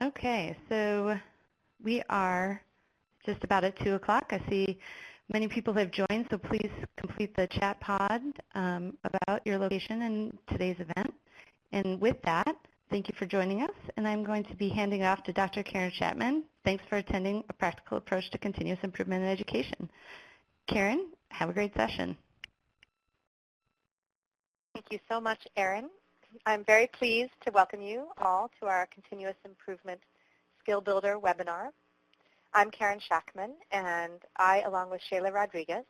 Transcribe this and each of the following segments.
Okay, so we are just about at 2 o'clock. I see many people have joined, so please complete the chat pod about your location and today's event. And with that, thank you for joining us, and I'm going to be handing it off to Dr. Karen Shakman. Thanks for attending A Practical Approach to Continuous Improvement in Education. Karen, have a great session. Thank you so much, Erin. I'm very pleased to welcome you all to our Continuous Improvement Skill Builder webinar. I'm Karen Shakman, and I, along with Sheila Rodriguez,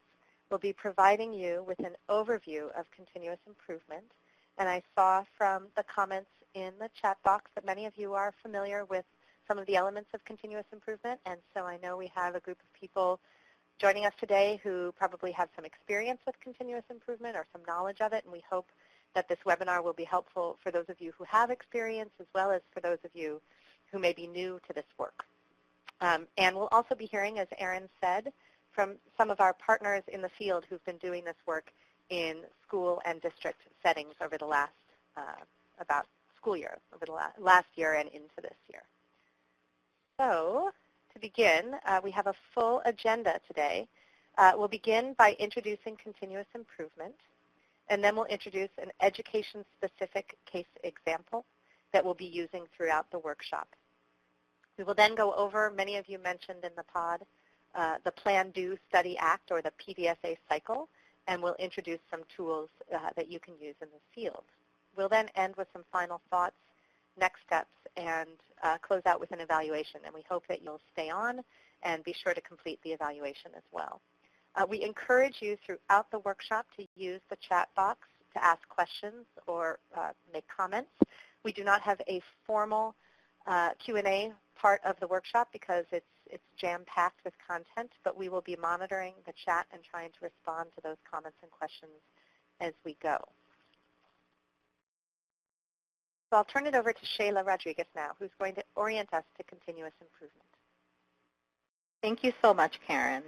will be providing you with an overview of continuous improvement. And I saw from the comments in the chat box that many of you are familiar with some of the elements of continuous improvement, and so I know we have a group of people joining us today who probably have some experience with continuous improvement or some knowledge of it, and we hope that this webinar will be helpful for those of you who have experience as well as for those of you who may be new to this work. And we'll also be hearing, as Erin said, from some of our partners in the field who've been doing this work in school and district settings over the last about school year, over the last year and into this year. So to begin, we have a full agenda today. We'll begin by introducing continuous improvement, and then we'll introduce an education-specific case example that we'll be using throughout the workshop. We will then go over, many of you mentioned in the pod, the Plan, Do, Study, Act, or the PDSA cycle, and we'll introduce some tools that you can use in the field. We'll then end with some final thoughts, next steps, and close out with an evaluation, and we hope that you'll stay on and be sure to complete the evaluation as well. We encourage you throughout the workshop to use the chat box to ask questions or make comments. We do not have a formal Q&A part of the workshop because it's jam-packed with content, but we will be monitoring the chat and trying to respond to those comments and questions as we go. So I'll turn it over to Sheila Rodriguez now, who's going to orient us to continuous improvement. Thank you so much, Karen.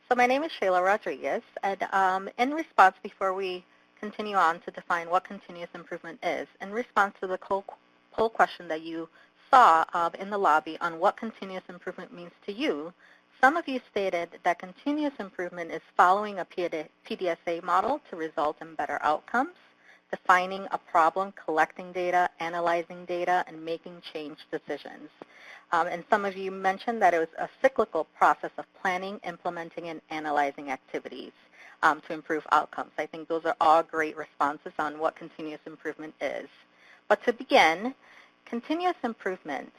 So my name is Sheila Rodriguez, and in response, before we continue on to define what continuous improvement is, in response to the poll question that you saw in the lobby on what continuous improvement means to you, some of you stated that continuous improvement is following a PDSA model to result in better outcomes, defining a problem, collecting data, analyzing data, and making change decisions. And some of you mentioned that it was a cyclical process of planning, implementing, and analyzing activities to improve outcomes. I think those are all great responses on what continuous improvement is. But to begin, continuous improvement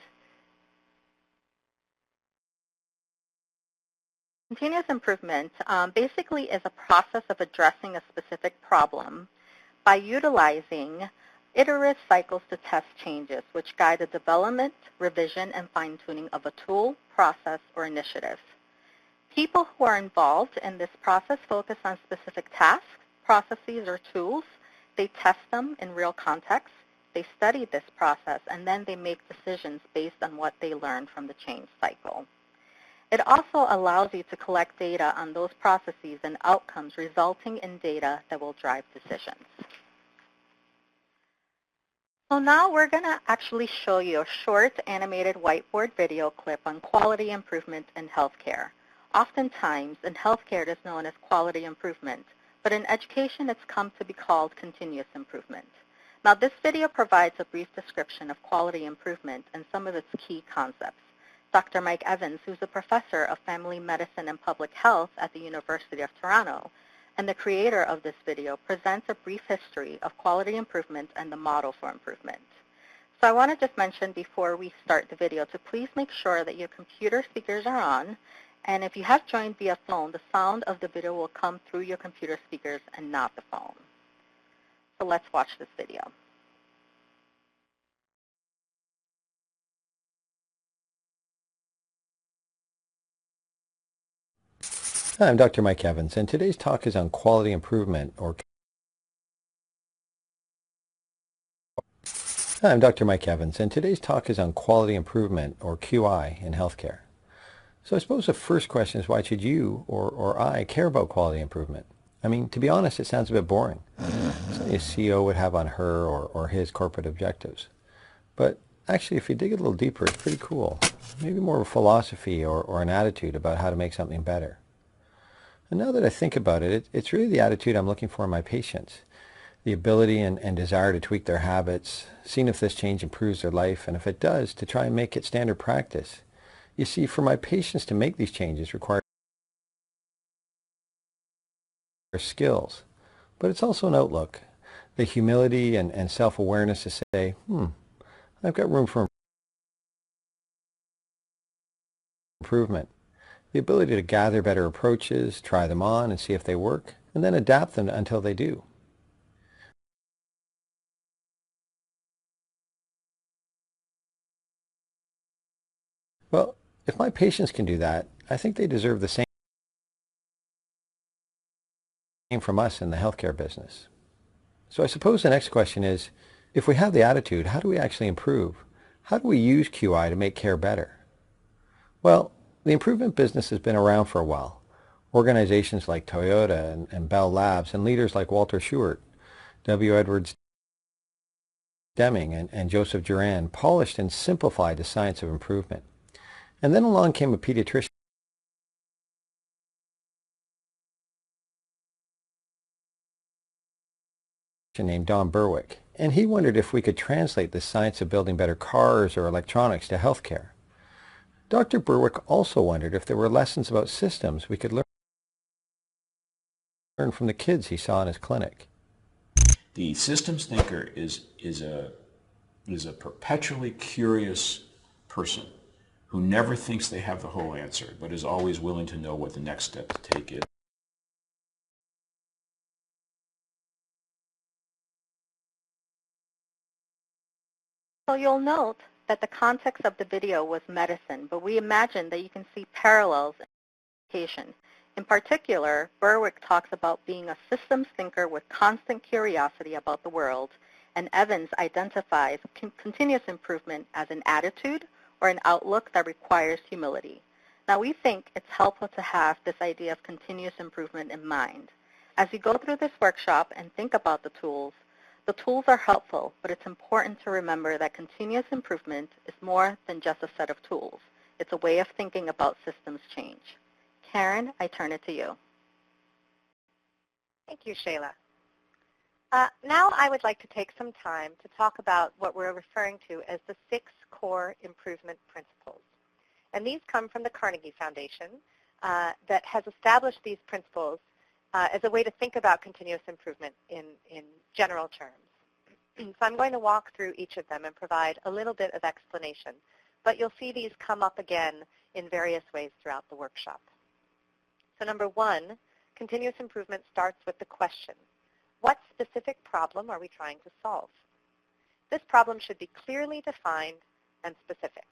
basically is a process of addressing a specific problem by utilizing iterative cycles to test changes, which guide the development, revision, and fine-tuning of a tool, process, or initiative. People who are involved in this process focus on specific tasks, processes, or tools. They test them in real context. They study this process, and then they make decisions based on what they learned from the change cycle. It also allows you to collect data on those processes and outcomes, resulting in data that will drive decisions. So now we're going to actually show you a short animated whiteboard video clip on quality improvement in healthcare. Oftentimes, in healthcare, it is known as quality improvement, but in education, it's come to be called continuous improvement. Now, this video provides a brief description of quality improvement and some of its key concepts. Dr. Mike Evans, who's a professor of family medicine and public health at the University of Toronto, and the creator of this video, presents a brief history of quality improvement and the model for improvement. So I want to just mention before we start the video to please make sure that your computer speakers are on, and if you have joined via phone, the sound of the video will come through your computer speakers and not the phone. So let's watch this video. Hi, I'm Dr. Mike Evans, and today's talk is on quality improvement, or Hi, I'm Dr. Mike Evans, and today's talk is on quality improvement, or QI, in healthcare. So I suppose the first question is, why should you or I care about quality improvement? I mean, to be honest, it sounds a bit boring. Something a CEO would have on her or his corporate objectives. But actually, if you dig a little deeper, it's pretty cool. Maybe more of a philosophy or an attitude about how to make something better. And now that I think about it, it's really the attitude I'm looking for in my patients. The ability and desire to tweak their habits, seeing if this change improves their life, and if it does, to try and make it standard practice. You see, for my patients to make these changes requires skills, but it's also an outlook, the humility and self-awareness to say, I've got room for improvement. The ability to gather better approaches, try them on and see if they work, and then adapt them until they do. Well, if my patients can do that, I think they deserve the same from us in the healthcare business. So I suppose the next question is, if we have the attitude, how do we actually improve? How do we use QI to make care better? Well, the improvement business has been around for a while. Organizations like Toyota and Bell Labs and leaders like Walter Shewart, W. Edwards Deming, and Joseph Juran polished and simplified the science of improvement. And then along came a pediatrician named Don Berwick, and he wondered if we could translate the science of building better cars or electronics to healthcare. Dr. Berwick also wondered if there were lessons about systems we could learn from the kids he saw in his clinic. The systems thinker is a perpetually curious person who never thinks they have the whole answer, but is always willing to know what the next step to take is. So you'll note that the context of the video was medicine, but we imagine that you can see parallels in education. In particular, Berwick talks about being a systems thinker with constant curiosity about the world, and Evans identifies continuous improvement as an attitude or an outlook that requires humility. Now, we think it's helpful to have this idea of continuous improvement in mind. As you go through this workshop and think about the tools are helpful, but it's important to remember that continuous improvement is more than just a set of tools. It's a way of thinking about systems change. Karen, I turn it to you. Thank you, Sheila. Now I would like to take some time to talk about what we're referring to as the 6 core improvement principles. And these come from the Carnegie Foundation that has established these principles as a way to think about continuous improvement in general terms. So I'm going to walk through each of them and provide a little bit of explanation, but you'll see these come up again in various ways throughout the workshop. So number 1, continuous improvement starts with the question, what specific problem are we trying to solve? This problem should be clearly defined and specific.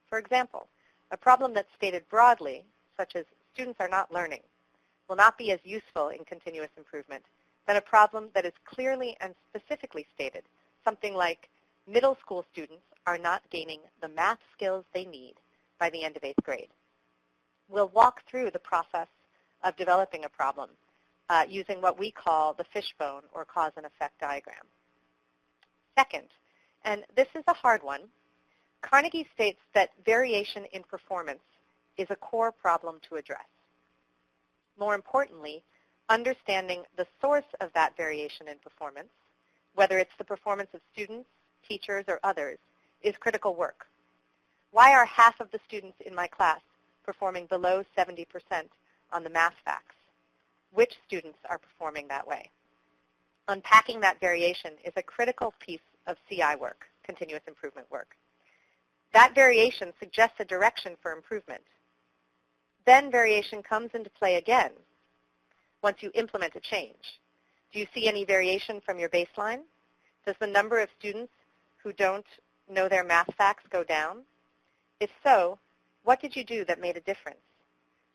For example, a problem that's stated broadly, such as students are not learning, will not be as useful in continuous improvement than a problem that is clearly and specifically stated, something like middle school students are not gaining the math skills they need by the end of 8th grade. We'll walk through the process of developing a problem using what we call the Fishbone or cause and effect diagram. Second, and this is a hard one, Carnegie states that variation in performance is a core problem to address. More importantly, understanding the source of that variation in performance, whether it's the performance of students, teachers, or others, is critical work. Why are half of the students in my class performing below 70% on the math facts? Which students are performing that way? Unpacking that variation is a critical piece of CI work, continuous improvement work. That variation suggests a direction for improvement. Then variation comes into play again once you implement a change. Do you see any variation from your baseline? Does the number of students who don't know their math facts go down? If so, what did you do that made a difference?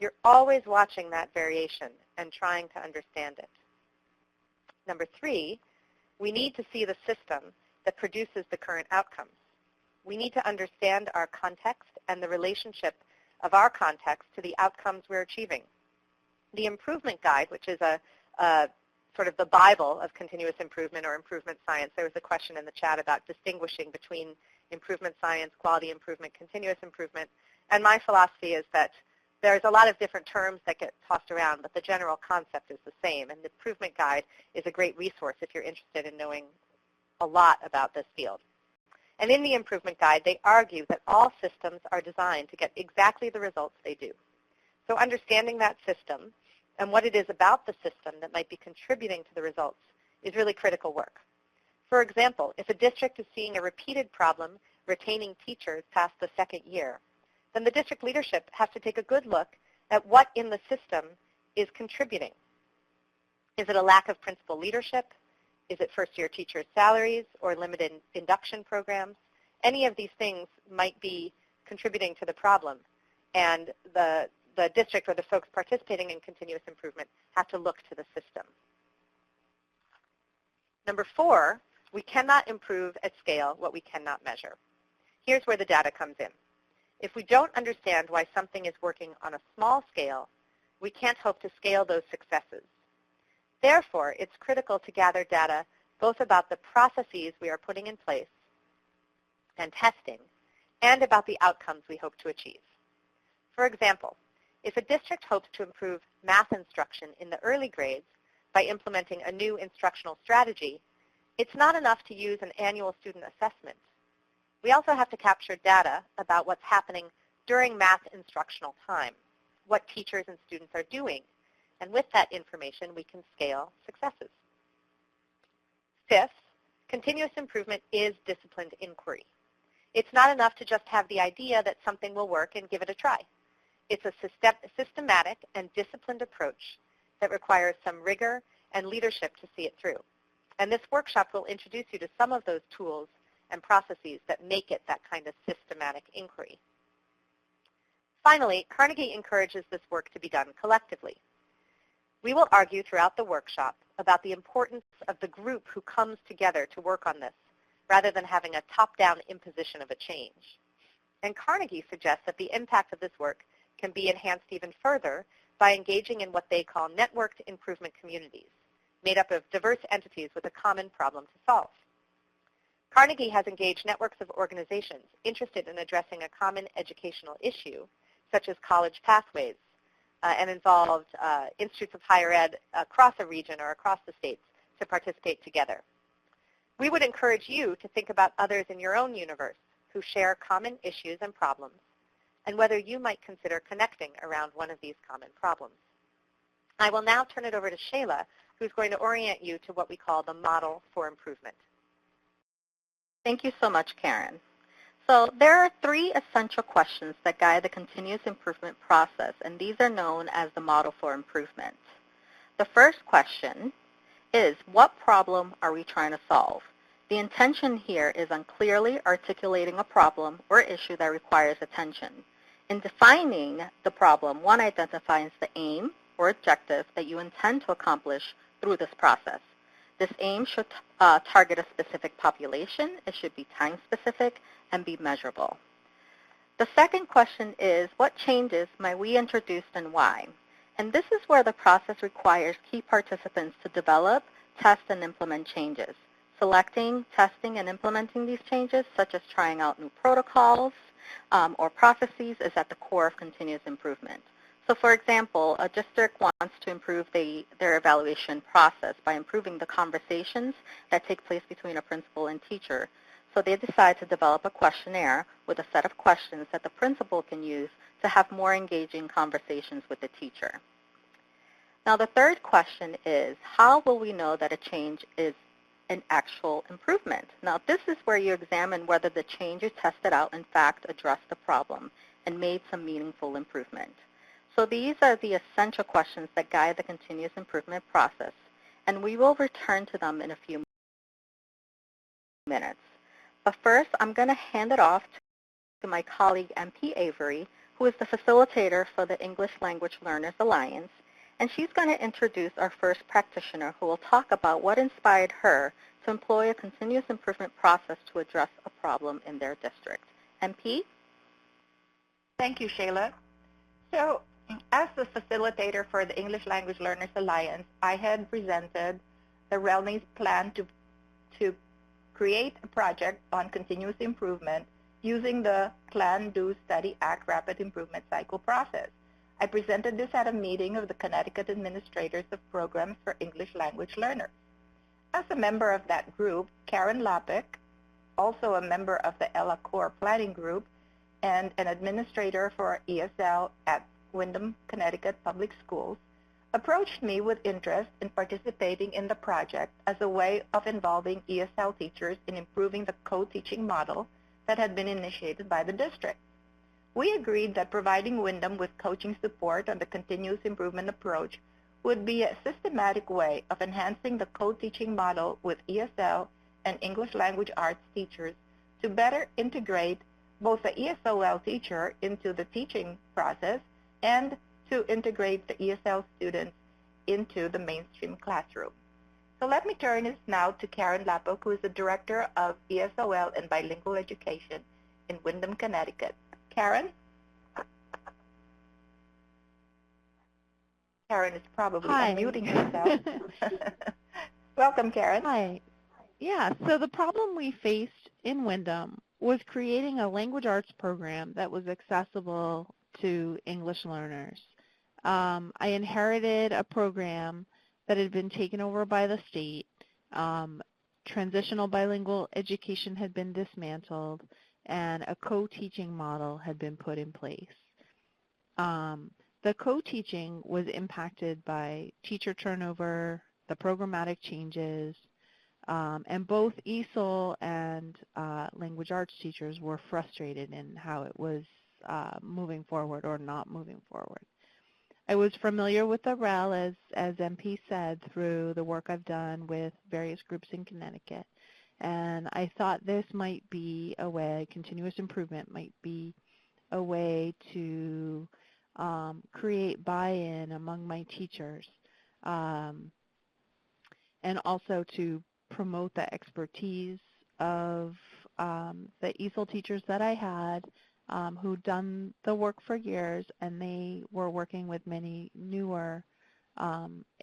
You're always watching that variation and trying to understand it. Number 3, we need to see the system that produces the current outcomes. We need to understand our context and the relationship of our context to the outcomes we're achieving. The improvement guide, which is a sort of the Bible of continuous improvement or improvement science, there was a question in the chat about distinguishing between improvement science, quality improvement, continuous improvement. And my philosophy is that there's a lot of different terms that get tossed around, but the general concept is the same. And the improvement guide is a great resource if you're interested in knowing a lot about this field. And in the improvement guide, they argue that all systems are designed to get exactly the results they do. So understanding that system and what it is about the system that might be contributing to the results is really critical work. For example, if a district is seeing a repeated problem retaining teachers past the second year, then the district leadership has to take a good look at what in the system is contributing. Is it a lack of principal leadership? Is it first-year teachers' salaries or limited induction programs? Any of these things might be contributing to the problem, and the district or the folks participating in continuous improvement have to look to the system. Number 4, we cannot improve at scale what we cannot measure. Here's where the data comes in. If we don't understand why something is working on a small scale, we can't hope to scale those successes. Therefore, it's critical to gather data both about the processes we are putting in place and testing, and about the outcomes we hope to achieve. For example, if a district hopes to improve math instruction in the early grades by implementing a new instructional strategy, it's not enough to use an annual student assessment. We also have to capture data about what's happening during math instructional time, what teachers and students are doing, and with that information, we can scale successes. 5th, continuous improvement is disciplined inquiry. It's not enough to just have the idea that something will work and give it a try. It's a systematic and disciplined approach that requires some rigor and leadership to see it through. And this workshop will introduce you to some of those tools and processes that make it that kind of systematic inquiry. Finally, Carnegie encourages this work to be done collectively. We will argue throughout the workshop about the importance of the group who comes together to work on this, rather than having a top-down imposition of a change. And Carnegie suggests that the impact of this work can be enhanced even further by engaging in what they call networked improvement communities, made up of diverse entities with a common problem to solve. Carnegie has engaged networks of organizations interested in addressing a common educational issue, such as college pathways, and involved institutes of higher ed across a region or across the states to participate together. We would encourage you to think about others in your own universe who share common issues and problems, and whether you might consider connecting around one of these common problems. I will now turn it over to Sheila, who's going to orient you to what we call the model for improvement. Thank you so much, Karen. So there are 3 essential questions that guide the continuous improvement process, and these are known as the model for improvement. The first question is, what problem are we trying to solve? The intention here is on clearly articulating a problem or issue that requires attention. In defining the problem, one identifies the aim or objective that you intend to accomplish through this process. This aim should target a specific population. It should be time-specific and be measurable. The second question is, what changes might we introduce and why? And this is where the process requires key participants to develop, test, and implement changes. Selecting, testing, and implementing these changes, such as trying out new protocols or processes, is at the core of continuous improvement. So for example, a district wants to improve their evaluation process by improving the conversations that take place between a principal and teacher. So they decide to develop a questionnaire with a set of questions that the principal can use to have more engaging conversations with the teacher. Now the third question is, how will we know that a change is an actual improvement? Now this is where you examine whether the change you tested out in fact addressed the problem and made some meaningful improvement. So these are the essential questions that guide the continuous improvement process, and we will return to them in a few minutes. But first, I'm going to hand it off to my colleague, MP Avery, who is the facilitator for the English Language Learners Alliance, and she's going to introduce our first practitioner who will talk about what inspired her to employ a continuous improvement process to address a problem in their district. MP? Thank you, Sheila. So, as the facilitator for the English Language Learners Alliance, I had presented the REL plan to create a project on continuous improvement using the Plan, Do, Study, Act Rapid Improvement Cycle process. I presented this at a meeting of the Connecticut Administrators of Programs for English Language Learners. As a member of that group, Karen Lapik, also a member of the Ella Core Planning Group and an administrator for ESL at Windham, Connecticut Public Schools, approached me with interest in participating in the project as a way of involving ESL teachers in improving the co-teaching model that had been initiated by the district. We agreed that providing Windham with coaching support on the continuous improvement approach would be a systematic way of enhancing the co-teaching model with ESL and English language arts teachers to better integrate both the ESOL teacher into the teaching process and to integrate the ESL students into the mainstream classroom. So let me turn this now to Karen Lapok, who is the Director of ESOL and Bilingual Education in Windham, Connecticut. Karen? Karen is probably unmuting herself. Welcome, Karen. Hi. Yeah, so the problem we faced in Windham was creating a language arts program that was accessible to English learners. I inherited a program that had been taken over by the state. Transitional bilingual education had been dismantled, and a co-teaching model had been put in place. The co-teaching was impacted by teacher turnover, the programmatic changes, and both ESOL and language arts teachers were frustrated in how it was moving forward or not moving forward. I was familiar with the REL, as MP said, through the work I've done with various groups in Connecticut. And I thought this might be a way, continuous improvement might be a way to create buy-in among my teachers, and also to promote the expertise of the ESOL teachers that I had, who'd done the work for years, and they were working with many newer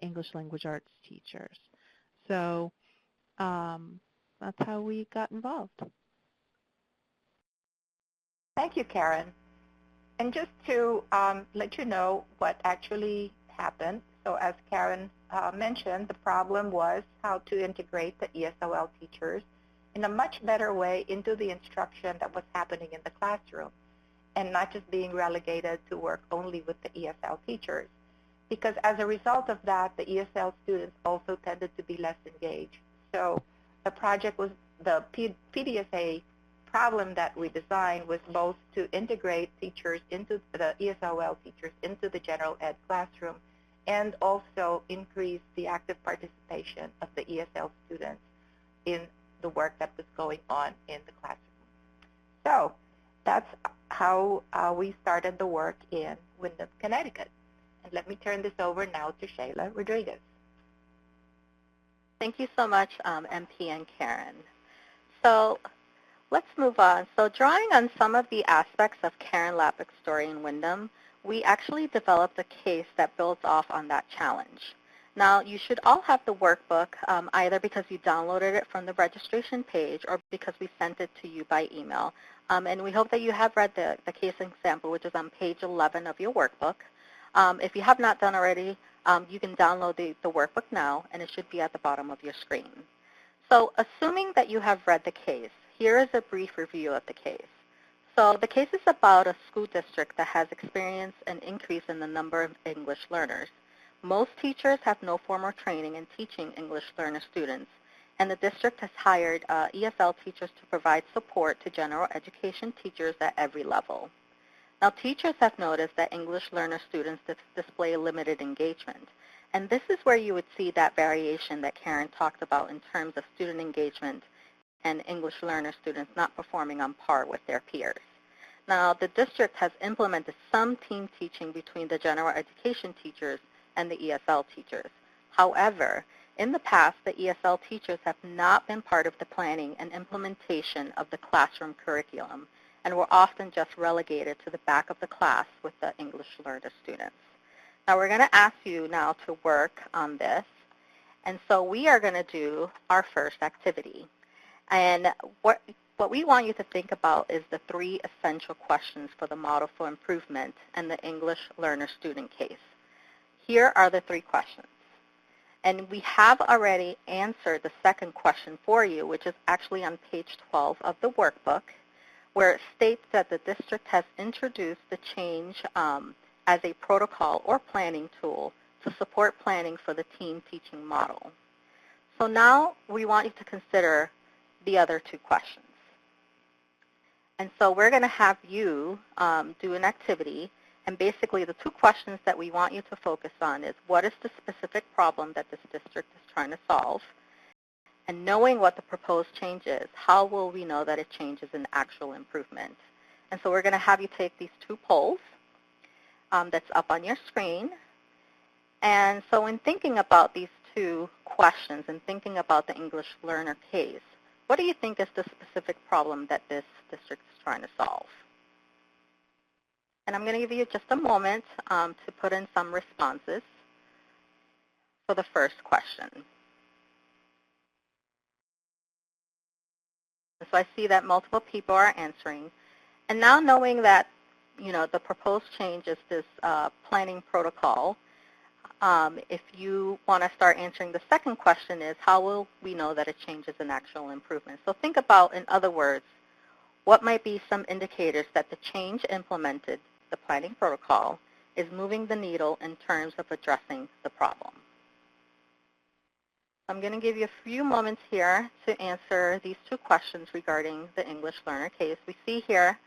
English language arts teachers. So that's how we got involved. Thank you, Karen. And just to let you know what actually happened, so as Karen mentioned, the problem was how to integrate the ESOL teachers in a much better way into the instruction that was happening in the classroom, and not just being relegated to work only with the ESL teachers. Because as a result of that, the ESL students also tended to be less engaged. So the project was, the PDSA problem that we designed was both to integrate teachers into the ESOL teachers into the general ed classroom, and also increase the active participation of the ESL students in the work that was going on in the classroom. So that's how we started the work in Windham, Connecticut. And let me turn this over now to Sheila Rodriguez. Thank you so much, MP and Karen. So let's move on. So drawing on some of the aspects of Karen Lapik's story in Windham, we actually developed a case that builds off on that challenge. Now, you should all have the workbook, either because you downloaded it from the registration page or because we sent it to you by email. And we hope that you have read the case example, which is on page 11 of your workbook. If you have not done already, you can download the workbook now, and it should be at the bottom of your screen. So assuming that you have read the case, here is a brief review of the case. So the case is about a school district that has experienced an increase in the number of English learners. Most teachers have no formal training in teaching English learner students, and the district has hired ESL teachers to provide support to general education teachers at every level. Now, teachers have noticed that English learner students display limited engagement, and this is where you would see that variation that Karen talked about in terms of student engagement and English learner students not performing on par with their peers. Now, the district has implemented some team teaching between the general education teachers and the ESL teachers. However, in the past, the ESL teachers have not been part of the planning and implementation of the classroom curriculum, and were often just relegated to the back of the class with the English learner students. Now, we're going to ask you now to work on this, and so we are going to do our first activity. And what we want you to think about is the 3 essential questions for the model for improvement and the English learner student case. Here are the 3 questions. And we have already answered the second question for you, which is actually on page 12 of the workbook, where it states that the district has introduced the change as a protocol or planning tool to support planning for the team teaching model. So now we want you to consider the other 2 questions. And so we're going to have you do an activity, and basically the 2 questions that we want you to focus on is what is the specific problem that this district is trying to solve? And knowing what the proposed change is, how will we know that it changes an actual improvement? And so we're going to have you take these 2 polls that's up on your screen. And so in thinking about these 2 questions and thinking about the English learner case, what do you think is the specific problem that this district is trying to solve? And I'm going to give you just a moment to put in some responses for the first question. So I see that multiple people are answering. And now knowing that, the proposed change is this planning protocol, if you want to start answering the second question is, how will we know that it changes an actual improvement? So think about, in other words, what might be some indicators that the change implemented, the planning protocol, is moving the needle in terms of addressing the problem. I'm going to give you a few moments here to answer these 2 questions regarding the English learner case. We see here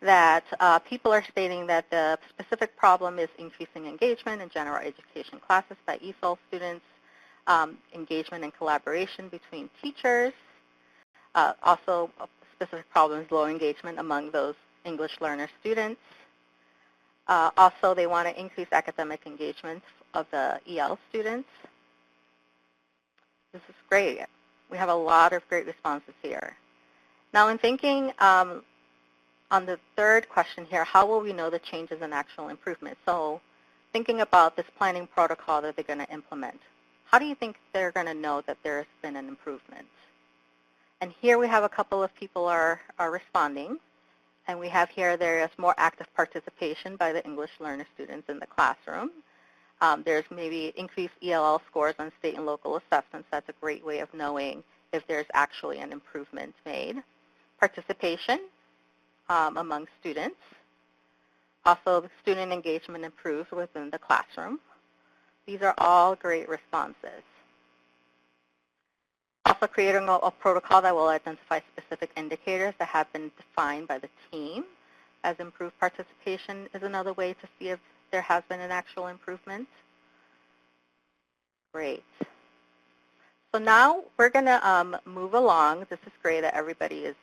that people are stating that the specific problem is increasing engagement in general education classes by ESOL students, engagement and collaboration between teachers. Also, specific problems, low engagement among those English learner students. Also, they want to increase academic engagement of the EL students. This is great. We have a lot of great responses here. Now, in thinking on the third question here, how will we know the change is an actual improvement? So thinking about this planning protocol that they're going to implement, how do you think they're going to know that there's been an improvement? And here we have a couple of people are responding. And we have here there is more active participation by the English learner students in the classroom. There's maybe increased ELL scores on state and local assessments. That's a great way of knowing if there's actually an improvement made. Participation among students. Also, student engagement improves within the classroom. These are all great responses. Also creating a protocol that will identify specific indicators that have been defined by the team as improved participation is another way to see if there has been an actual improvement. Great. So now we're going to move along. This is great that everybody is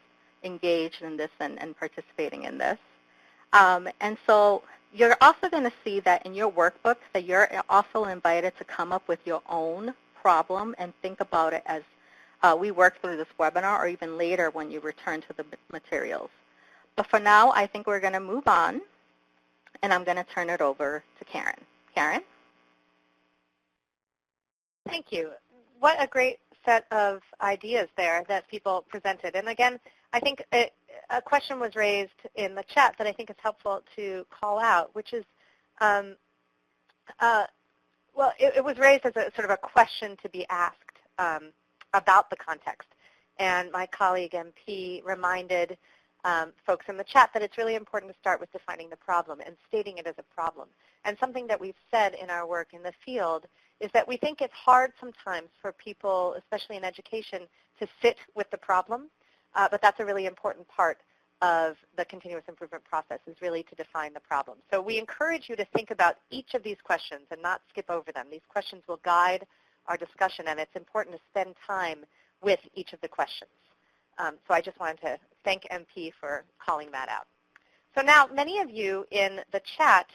engaged in this and participating in this. And so you're also going to see that in your workbook that you're also invited to come up with your own problem and think about it as we work through this webinar or even later when you return to the materials. But for now, I think we're going to move on, and I'm going to turn it over to Karen. Karen? Thank you. What a great set of ideas there that people presented. And again, I think a question was raised in the chat that I think is helpful to call out, which is, well, it was raised as a sort of a question to be asked about the context. And my colleague MP reminded folks in the chat that it's really important to start with defining the problem and stating it as a problem. And something that we've said in our work in the field is that we think it's hard sometimes for people, especially in education, to sit with the problem, but that's a really important part of the continuous improvement process is really to define the problem. So we encourage you to think about each of these questions and not skip over them. These questions will guide our discussion, and it's important to spend time with each of the questions. So I just wanted to thank MP for calling that out. So now many of you in the chat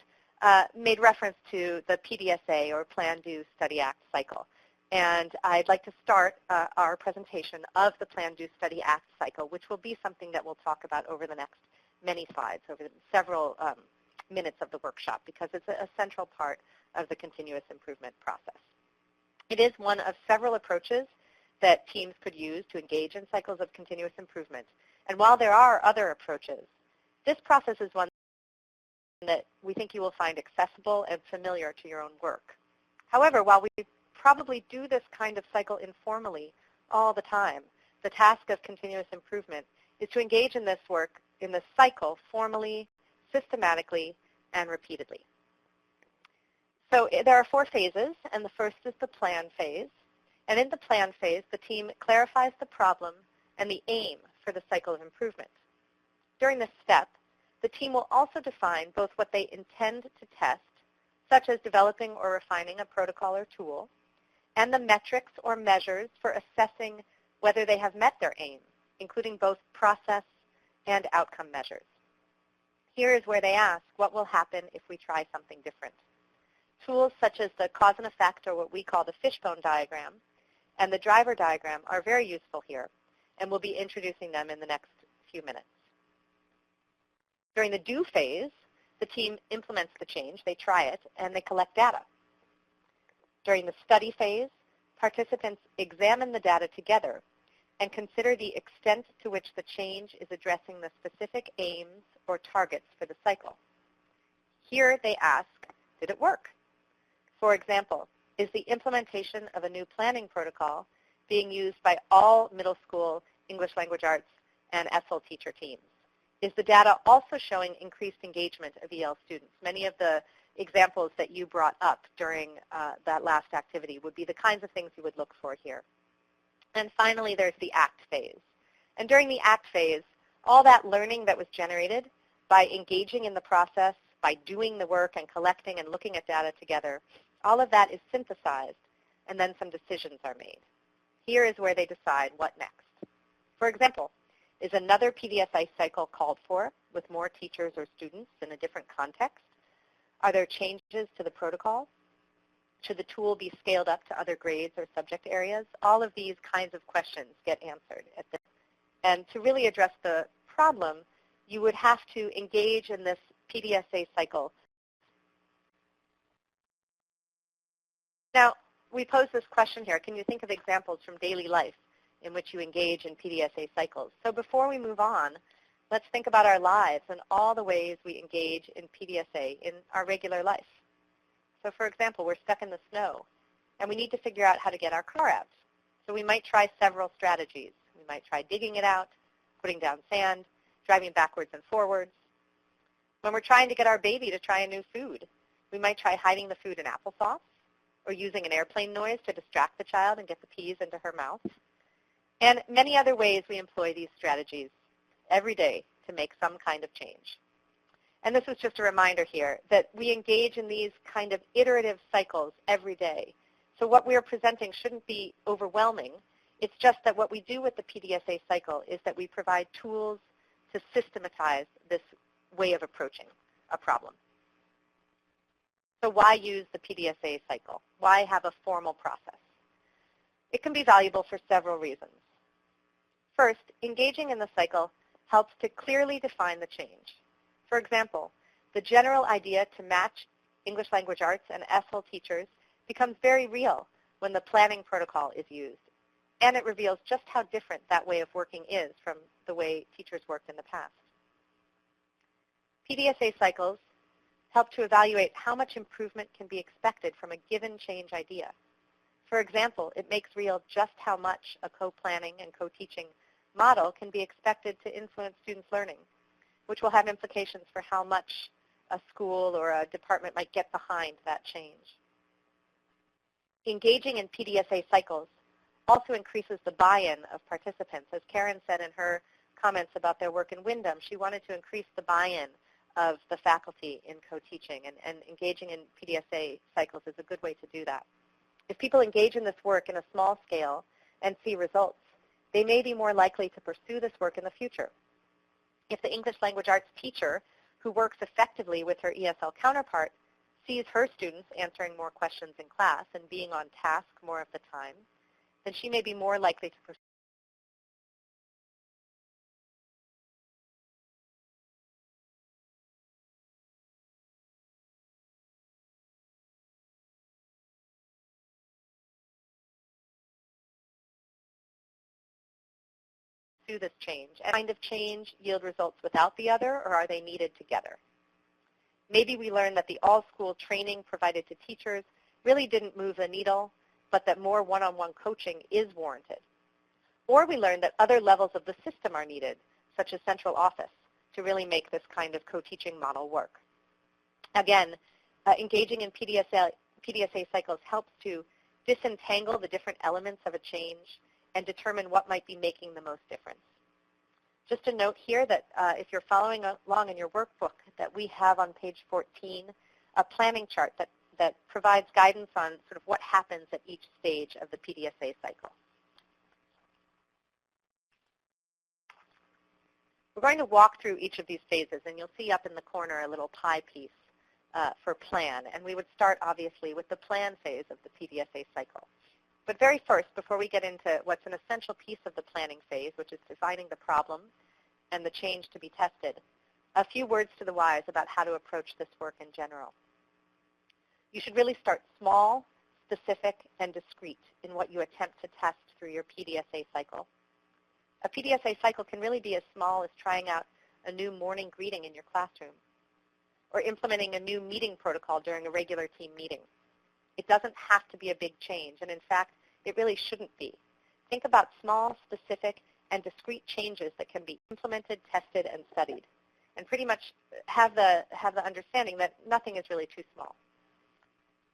made reference to the PDSA, or Plan, Do, Study, Act cycle. And I'd like to start our presentation of the Plan, Do, Study, Act cycle, which will be something that we'll talk about over the next many slides, over several minutes of the workshop, because it's a central part of the continuous improvement process. It is one of several approaches that teams could use to engage in cycles of continuous improvement. And while there are other approaches, this process is one that we think you will find accessible and familiar to your own work. However, while we probably do this kind of cycle informally all the time, the task of continuous improvement is to engage in this work, in this cycle, formally, systematically, and repeatedly. So there are 4 phases, and the first is the plan phase. And in the plan phase, the team clarifies the problem and the aim for the cycle of improvement. During this step, the team will also define both what they intend to test, such as developing or refining a protocol or tool, and the metrics or measures for assessing whether they have met their aim, including both process and outcome measures. Here is where they ask, what will happen if we try something different? Tools such as the cause and effect, or what we call the Fishbone diagram, and the driver diagram are very useful here, and we'll be introducing them in the next few minutes. During the do phase, the team implements the change, they try it, and they collect data. During the study phase, participants examine the data together and consider the extent to which the change is addressing the specific aims or targets for the cycle. Here they ask, did it work? For example, is the implementation of a new planning protocol being used by all middle school English language arts and ESL teacher teams? Is the data also showing increased engagement of EL students? Many of the examples that you brought up during that last activity would be the kinds of things you would look for here. And finally, there's the act phase. And during the act phase, all that learning that was generated by engaging in the process, by doing the work and collecting and looking at data together, all of that is synthesized, and then some decisions are made. Here is where they decide what next. For example, is another PDSA cycle called for with more teachers or students in a different context? Are there changes to the protocol? Should the tool be scaled up to other grades or subject areas? All of these kinds of questions get answered at this. And to really address the problem, you would have to engage in this PDSA cycle. Now, we pose this question here. Can you think of examples from daily life in which you engage in PDSA cycles? So before we move on, let's think about our lives and all the ways we engage in PDSA in our regular life. So for example, we're stuck in the snow, and we need to figure out how to get our car out. So we might try several strategies. We might try digging it out, putting down sand, driving backwards and forwards. When we're trying to get our baby to try a new food, we might try hiding the food in applesauce, or using an airplane noise to distract the child and get the peas into her mouth. And many other ways we employ these strategies every day to make some kind of change. And this is just a reminder here that we engage in these kind of iterative cycles every day. So what we're presenting shouldn't be overwhelming. It's just that what we do with the PDSA cycle is that we provide tools to systematize this way of approaching a problem. So why use the PDSA cycle? Why have a formal process? It can be valuable for several reasons. First, engaging in the cycle helps to clearly define the change. For example, the general idea to match English language arts and ESL teachers becomes very real when the planning protocol is used, and it reveals just how different that way of working is from the way teachers worked in the past. PDSA cycles help to evaluate how much improvement can be expected from a given change idea. For example, it makes real just how much a co-planning and co-teaching model can be expected to influence students' learning, which will have implications for how much a school or a department might get behind that change. Engaging in PDSA cycles also increases the buy-in of participants. As Karen said in her comments about their work in Wyndham, she wanted to increase the buy-in of the faculty in co-teaching, and engaging in PDSA cycles is a good way to do that. If people engage in this work in a small scale and see results, they may be more likely to pursue this work in the future. If the English language arts teacher who works effectively with her ESL counterpart sees her students answering more questions in class and being on task more of the time, then she may be more likely to pursue pursue this change? And kind of change yield results without the other, or are they needed together? Maybe we learned that the all-school training provided to teachers really didn't move the needle, but that more one-on-one coaching is warranted. Or we learned that other levels of the system are needed, such as central office, to really make this kind of co-teaching model work. Again, engaging in PDSA cycles helps to disentangle the different elements of a change and determine what might be making the most difference. Just a note here that if you're following along in your workbook, that we have on page 14 a planning chart that provides guidance on sort of what happens at each stage of the PDSA cycle. We're going to walk through each of these phases, and you'll see up in the corner a little pie piece for plan. And we would start, obviously, with the plan phase of the PDSA cycle. But very first, before we get into what's an essential piece of the planning phase, which is defining the problem and the change to be tested, a few words to the wise about how to approach this work in general. You should really start small, specific, and discrete in what you attempt to test through your PDSA cycle. A PDSA cycle can really be as small as trying out a new morning greeting in your classroom or implementing a new meeting protocol during a regular team meeting. It doesn't have to be a big change, and in fact, it really shouldn't be. Think about small, specific, and discrete changes that can be implemented, tested, and studied, and pretty much have the understanding that nothing is really too small.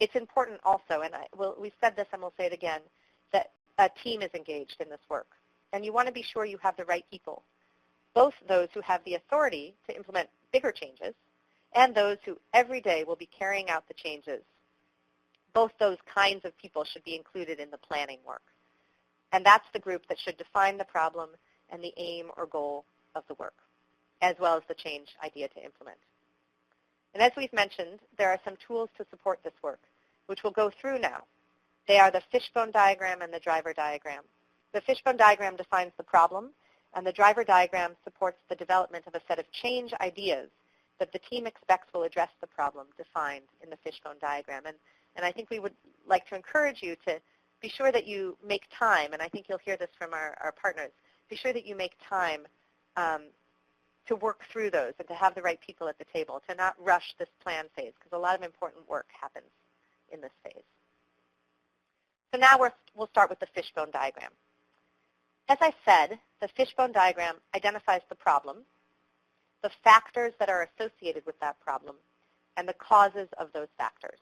It's important also, and we've said this and we'll say it again, that a team is engaged in this work. And you want to be sure you have the right people, both those who have the authority to implement bigger changes and those who every day will be carrying out the changes. Both those kinds of people should be included in the planning work. And that's the group that should define the problem and the aim or goal of the work, as well as the change idea to implement. And as we've mentioned, there are some tools to support this work, which we'll go through now. They are the Fishbone diagram and the driver diagram. The Fishbone diagram defines the problem, and the driver diagram supports the development of a set of change ideas that the team expects will address the problem defined in the Fishbone diagram. And I think we would like to encourage you to be sure that you make time, and I think you'll hear this from our partners, be sure that you make time to work through those and to have the right people at the table, to not rush this plan phase, because a lot of important work happens in this phase. So now we'll start with the Fishbone diagram. As I said, the Fishbone diagram identifies the problem, the factors that are associated with that problem, and the causes of those factors.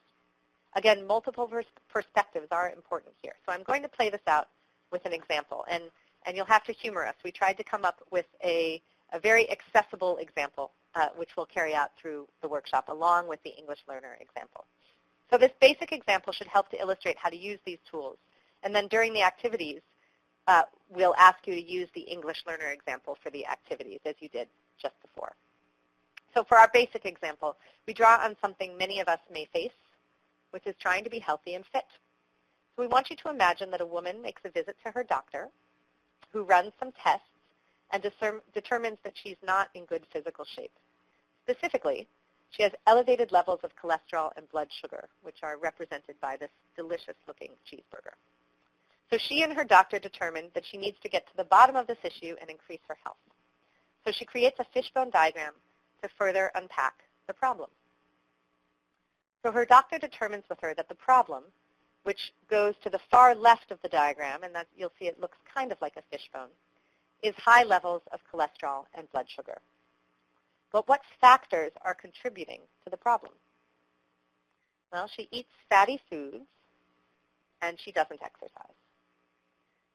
Again, multiple perspectives are important here. So I'm going to play this out with an example, and you'll have to humor us. We tried to come up with a very accessible example, which we'll carry out through the workshop along with the English learner example. So this basic example should help to illustrate how to use these tools. And then during the activities, we'll ask you to use the English learner example for the activities as you did just before. So for our basic example, we draw on something many of us may face, which is trying to be healthy and fit. So we want you to imagine that a woman makes a visit to her doctor who runs some tests and determines that she's not in good physical shape. Specifically, she has elevated levels of cholesterol and blood sugar, which are represented by this delicious-looking cheeseburger. So she and her doctor determined that she needs to get to the bottom of this issue and increase her health. So she creates a Fishbone diagram to further unpack the problem. So her doctor determines with her that the problem, which goes to the far left of the diagram, and that you'll see it looks kind of like a fishbone, is high levels of cholesterol and blood sugar. But what factors are contributing to the problem? Well, she eats fatty foods, and she doesn't exercise.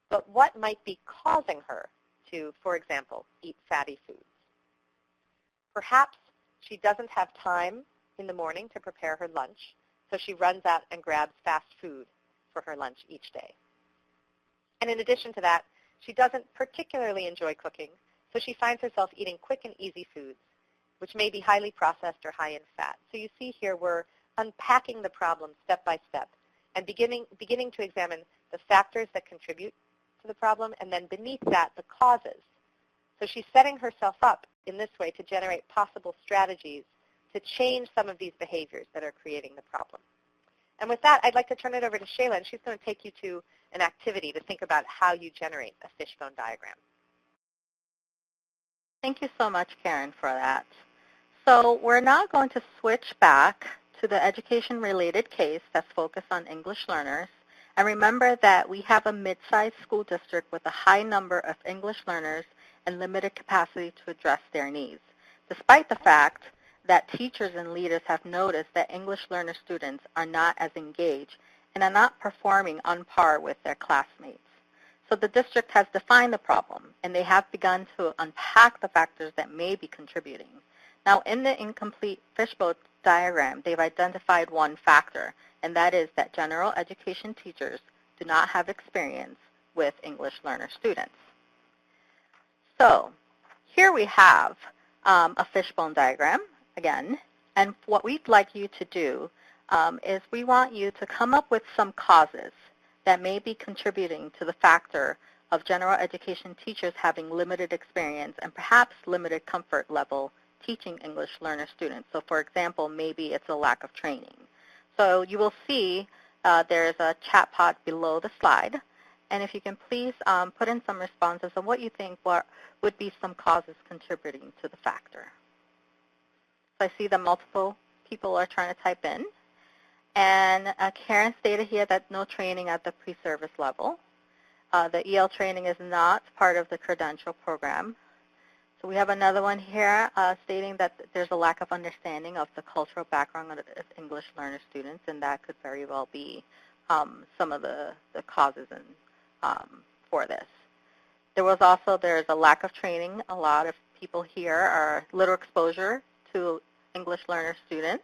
But what might be causing her to, for example, eat fatty foods? Perhaps she doesn't have time in the morning to prepare her lunch, so she runs out and grabs fast food for her lunch each day. And in addition to that, she doesn't particularly enjoy cooking, so she finds herself eating quick and easy foods, which may be highly processed or high in fat. So you see here we're unpacking the problem step by step and beginning to examine the factors that contribute to the problem, and then beneath that, the causes. So she's setting herself up in this way to generate possible strategies to change some of these behaviors that are creating the problem. And with that, I'd like to turn it over to Sheila, and she's going to take you to an activity to think about how you generate a Fishbone diagram. Thank you so much, Karen, for that. So we're now going to switch back to the education-related case that's focused on English learners. And remember that we have a mid-sized school district with a high number of English learners and limited capacity to address their needs, despite the fact that teachers and leaders have noticed that English learner students are not as engaged and are not performing on par with their classmates. So the district has defined the problem, and they have begun to unpack the factors that may be contributing. Now, in the incomplete Fishbone diagram, they've identified one factor, and that is that general education teachers do not have experience with English learner students. So here we have a fishbone diagram, again, and what we'd like you to do is we want you to come up with some causes that may be contributing to the factor of general education teachers having limited experience and perhaps limited comfort level teaching English learner students. So for example, maybe it's a lack of training. So you will see there's a chat pod below the slide. And if you can please put in some responses on what you think would be some causes contributing to the factor. So I see that multiple people are trying to type in. And Karen stated here that no training at the pre-service level. The EL training is not part of the credential program. So we have another one here stating that there's a lack of understanding of the cultural background of English learner students, and that could very well be some of the causes for this. There's a lack of training. A lot of people here are little exposure to English learner students.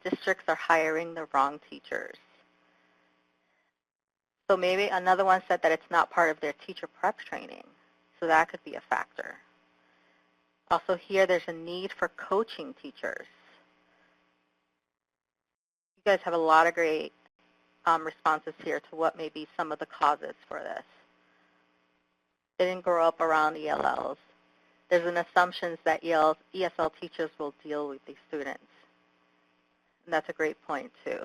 Districts are hiring the wrong teachers. So maybe another one said that it's not part of their teacher prep training. So that could be a factor. Also here, there's a need for coaching teachers. You guys have a lot of great responses here to what may be some of the causes for this. They didn't grow up around ELLs. There's an assumption that ESL teachers will deal with these students. And that's a great point, too.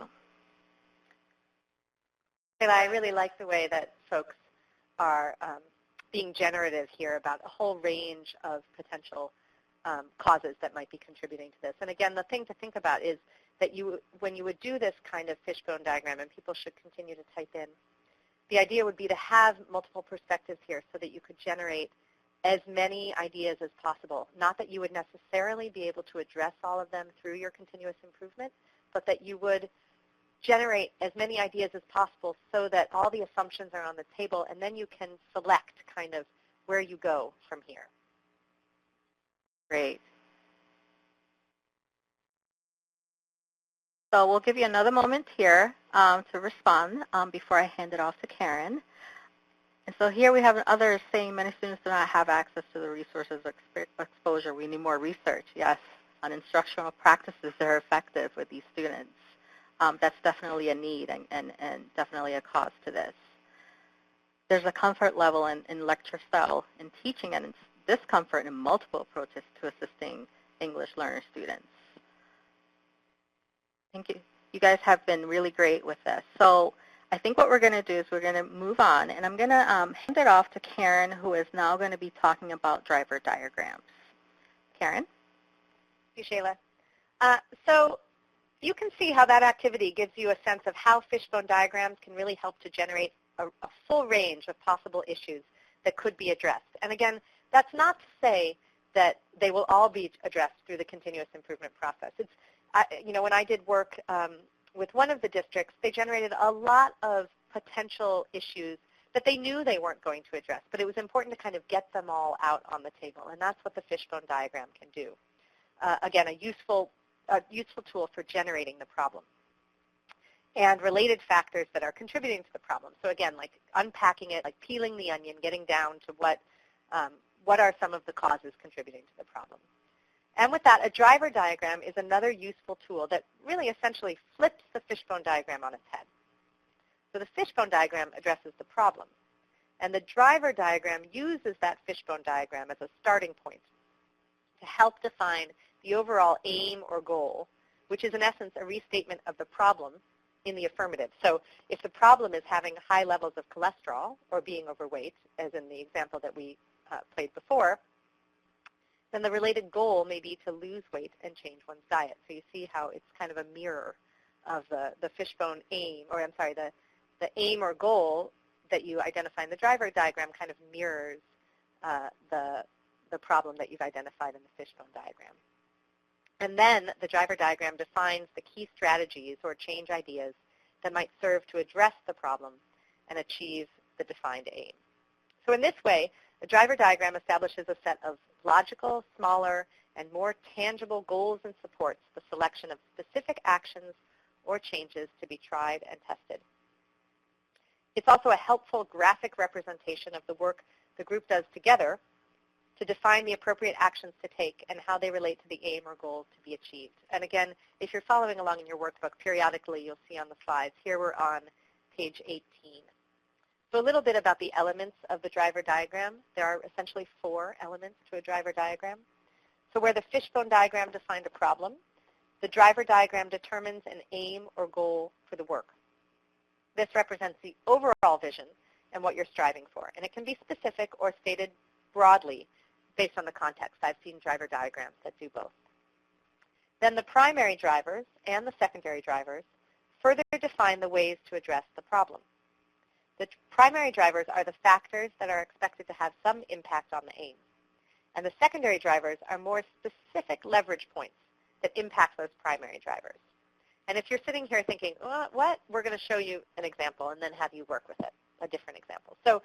And I really like the way that folks are being generative here about a whole range of potential causes that might be contributing to this. And again, the thing to think about is that when you would do this kind of fishbone diagram, and people should continue to type in, the idea would be to have multiple perspectives here so that you could generate as many ideas as possible. Not that you would necessarily be able to address all of them through your continuous improvement, but that you would generate as many ideas as possible so that all the assumptions are on the table, and then you can select kind of where you go from here. Great. So we'll give you another moment here to respond before I hand it off to Karen. And so here we have others saying many students do not have access to the resources of exposure. We need more research, yes, on instructional practices that are effective with these students. That's definitely a need and definitely a cause to this. There's a comfort level in lecture style in teaching and discomfort in multiple approaches to assisting English learner students. Thank you. You guys have been really great with this. So I think what we're going to do is we're going to move on, and I'm going to hand it off to Karen, who is now going to be talking about driver diagrams. Karen? Thank you, Sheila. So you can see how that activity gives you a sense of how fishbone diagrams can really help to generate a full range of possible issues that could be addressed. And again, that's not to say that they will all be addressed through the continuous improvement process. When I did work with one of the districts, they generated a lot of potential issues that they knew they weren't going to address, but it was important to kind of get them all out on the table, and that's what the fishbone diagram can do. Again, a useful tool for generating the problem and related factors that are contributing to the problem. So again, like unpacking it, like peeling the onion, getting down to what are some of the causes contributing to the problem. And with that, a driver diagram is another useful tool that really essentially flips the fishbone diagram on its head. So the fishbone diagram addresses the problem, and the driver diagram uses that fishbone diagram as a starting point to help define the overall aim or goal, which is in essence a restatement of the problem in the affirmative. So if the problem is having high levels of cholesterol or being overweight, as in the example that we played before, then the related goal may be to lose weight and change one's diet. So you see how it's kind of a mirror of the Fishbone aim, or I'm sorry, the aim or goal that you identify in the driver diagram kind of mirrors the problem that you've identified in the Fishbone diagram. And then the driver diagram defines the key strategies or change ideas that might serve to address the problem and achieve the defined aim. So in this way, the driver diagram establishes a set of logical, smaller, and more tangible goals and supports the selection of specific actions or changes to be tried and tested. It's also a helpful graphic representation of the work the group does together to define the appropriate actions to take and how they relate to the aim or goal to be achieved. And again, if you're following along in your workbook, periodically you'll see on the slides. Here we're on page 18. So a little bit about the elements of the driver diagram. There are essentially 4 elements to a driver diagram. So where the Fishbone diagram defined a problem, the driver diagram determines an aim or goal for the work. This represents the overall vision and what you're striving for. And it can be specific or stated broadly based on the context. I've seen driver diagrams that do both. Then the primary drivers and the secondary drivers further define the ways to address the problem. The primary drivers are the factors that are expected to have some impact on the aim. And the secondary drivers are more specific leverage points that impact those primary drivers. And if you're sitting here thinking, what? We're going to show you an example and then have you work with it, a different example. So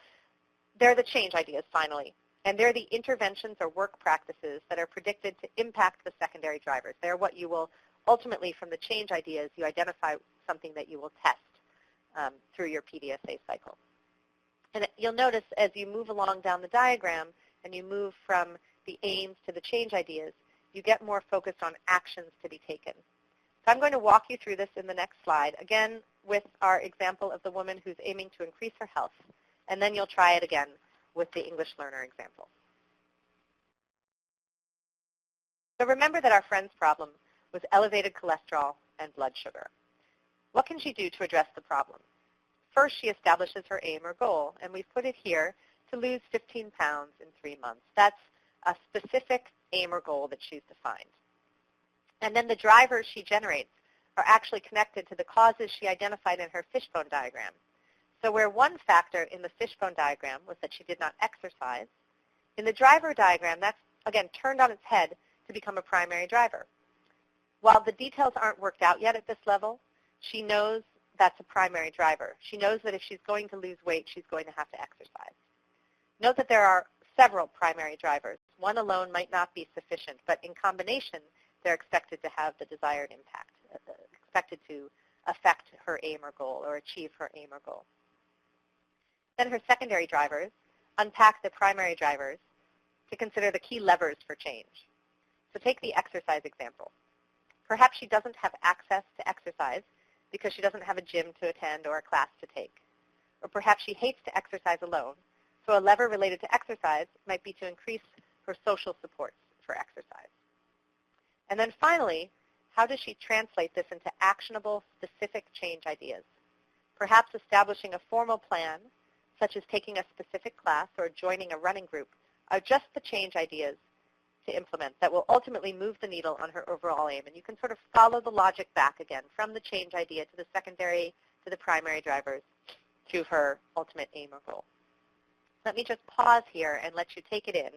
they're the change ideas, finally. And they're the interventions or work practices that are predicted to impact the secondary drivers. They're what you will ultimately, from the change ideas, you identify something that you will test through your PDSA cycle. And you'll notice as you move along down the diagram and you move from the aims to the change ideas, you get more focused on actions to be taken. So I'm going to walk you through this in the next slide, again with our example of the woman who's aiming to increase her health. And then you'll try it again with the English learner example. So remember that our friend's problem was elevated cholesterol and blood sugar. What can she do to address the problem? First, she establishes her aim or goal, and we've put it here to lose 15 pounds in 3 months. That's a specific aim or goal that she's defined. And then the drivers she generates are actually connected to the causes she identified in her Fishbone diagram. So where one factor in the Fishbone diagram was that she did not exercise, in the driver diagram, that's, again, turned on its head to become a primary driver. While the details aren't worked out yet at this level, she knows that's a primary driver. She knows that if she's going to lose weight, she's going to have to exercise. Note that there are several primary drivers. One alone might not be sufficient, but in combination, they're expected to have the desired impact, expected to affect her aim or goal or achieve her aim or goal. Then her secondary drivers unpack the primary drivers to consider the key levers for change. So take the exercise example. Perhaps she doesn't have access to exercise because she doesn't have a gym to attend or a class to take. Or perhaps she hates to exercise alone, so a lever related to exercise might be to increase her social supports for exercise. And then finally, how does she translate this into actionable, specific change ideas? Perhaps establishing a formal plan, such as taking a specific class or joining a running group, are just the change ideas to implement that will ultimately move the needle on her overall aim. And you can sort of follow the logic back again from the change idea to the secondary to the primary drivers to her ultimate aim or goal. Let me just pause here and let you take it in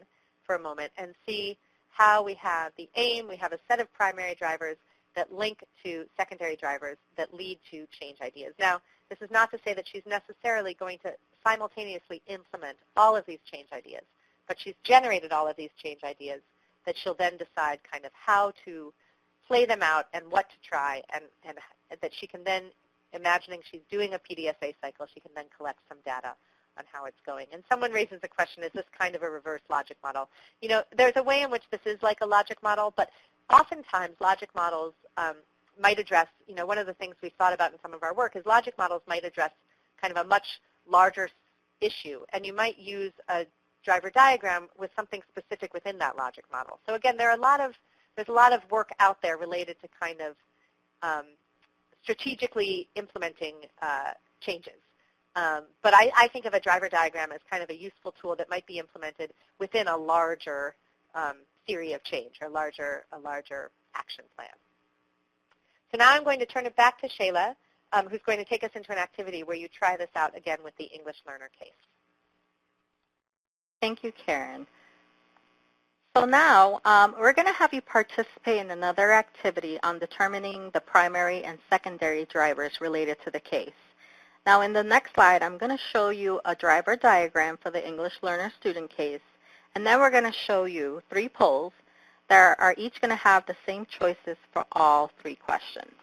for a moment and see how we have the aim. We have a set of primary drivers that link to secondary drivers that lead to change ideas. Now, this is not to say that she's necessarily going to simultaneously implement all of these change ideas, but she's generated all of these change ideas that she'll then decide kind of how to play them out and what to try, and that she can then, imagining she's doing a PDSA cycle, she can then collect some data on how it's going. And someone raises the question, is this kind of a reverse logic model? You know, there's a way in which this is like a logic model, but oftentimes logic models might address, you know, one of the things we've thought about in some of our work is logic models might address kind of a much larger issue, and you might use a driver diagram with something specific within that logic model. So again, there's a lot of work out there related to kind of strategically implementing changes. But I think of a driver diagram as kind of a useful tool that might be implemented within a larger theory of change or a larger action plan. So now I'm going to turn it back to Sheila, who's going to take us into an activity where you try this out again with the English learner case. Thank you, Karen. So now we're going to have you participate in another activity on determining the primary and secondary drivers related to the case. Now in the next slide, I'm going to show you a driver diagram for the English learner student case, and then we're going to show you 3 polls that are each going to have the same choices for all 3 questions.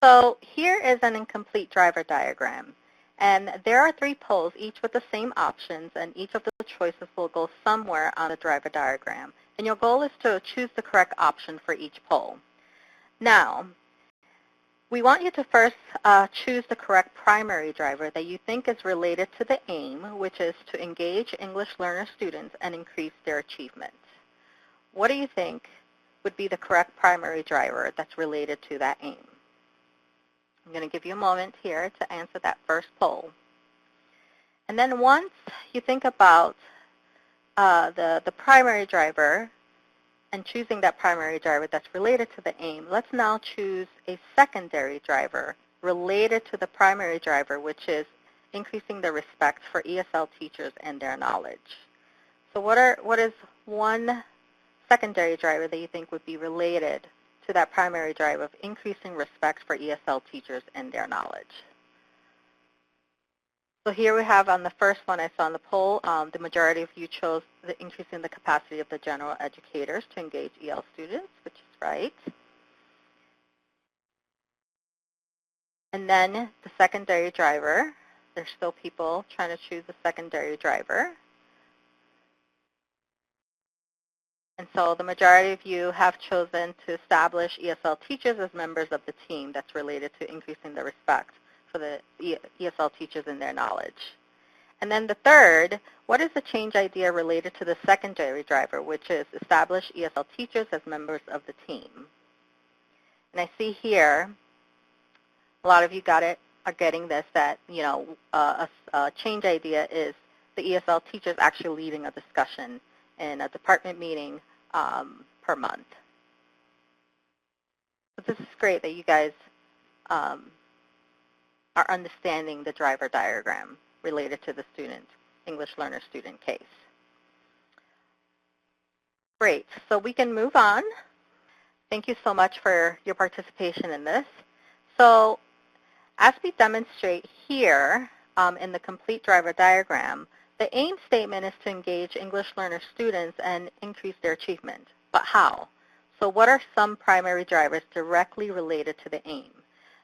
So here is an incomplete driver diagram. And there are 3 polls, each with the same options, and each of the choices will go somewhere on the driver diagram. And your goal is to choose the correct option for each poll. Now, we want you to first choose the correct primary driver that you think is related to the aim, which is to engage English learner students and increase their achievement. What do you think would be the correct primary driver that's related to that aim? I'm going to give you a moment here to answer that first poll. And then once you think about the primary driver and choosing that primary driver that's related to the aim, let's now choose a secondary driver related to the primary driver, which is increasing the respect for ESL teachers and their knowledge. So what is one secondary driver that you think would be related to that primary driver of increasing respect for ESL teachers and their knowledge? So here we have on the first one I saw on the poll, the majority of you chose the increasing the capacity of the general educators to engage EL students, which is right. And then the secondary driver, there's still people trying to choose the secondary driver. And so the majority of you have chosen to establish ESL teachers as members of the team that's related to increasing the respect for the ESL teachers and their knowledge. And then the third, what is the change idea related to the secondary driver, which is establish ESL teachers as members of the team? And I see here, a lot of you are getting this, that a change idea is the ESL teachers actually leading a discussion in a department meeting per month. So this is great that you guys are understanding the driver diagram related to the English learner student case. Great, so we can move on. Thank you so much for your participation in this. So as we demonstrate here in the complete driver diagram, the aim statement is to engage English learner students and increase their achievement. But how? So what are some primary drivers directly related to the aim?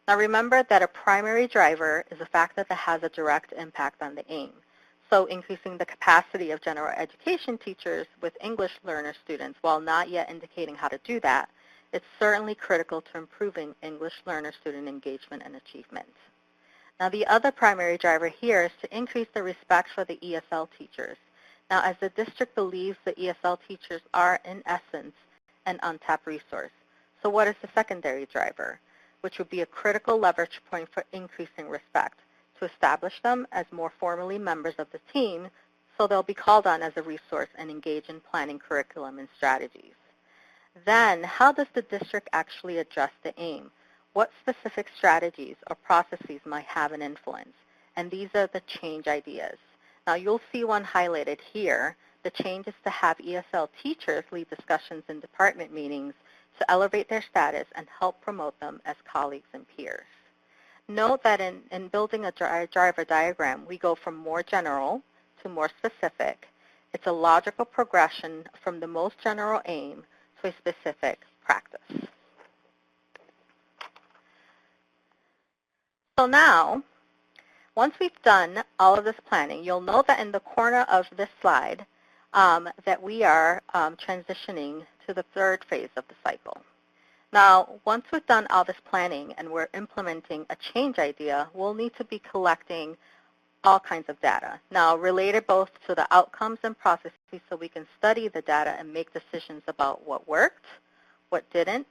Now remember that a primary driver is a factor that has a direct impact on the aim. So increasing the capacity of general education teachers with English learner students, while not yet indicating how to do that, it's certainly critical to improving English learner student engagement and achievement. Now the other primary driver here is to increase the respect for the ESL teachers. Now as the district believes the ESL teachers are in essence an untapped resource. So what is the secondary driver, which would be a critical leverage point for increasing respect, to establish them as more formally members of the team so they'll be called on as a resource and engage in planning curriculum and strategies. Then how does the district actually address the aim? What specific strategies or processes might have an influence? And these are the change ideas. Now you'll see one highlighted here. The change is to have ESL teachers lead discussions in department meetings to elevate their status and help promote them as colleagues and peers. Note that in building a driver diagram, we go from more general to more specific. It's a logical progression from the most general aim to a specific practice. So now, once we've done all of this planning, you'll know that in the corner of this slide that we are transitioning to the third phase of the cycle. Now, once we've done all this planning and we're implementing a change idea, we'll need to be collecting all kinds of data. Now, related both to the outcomes and processes so we can study the data and make decisions about what worked, what didn't,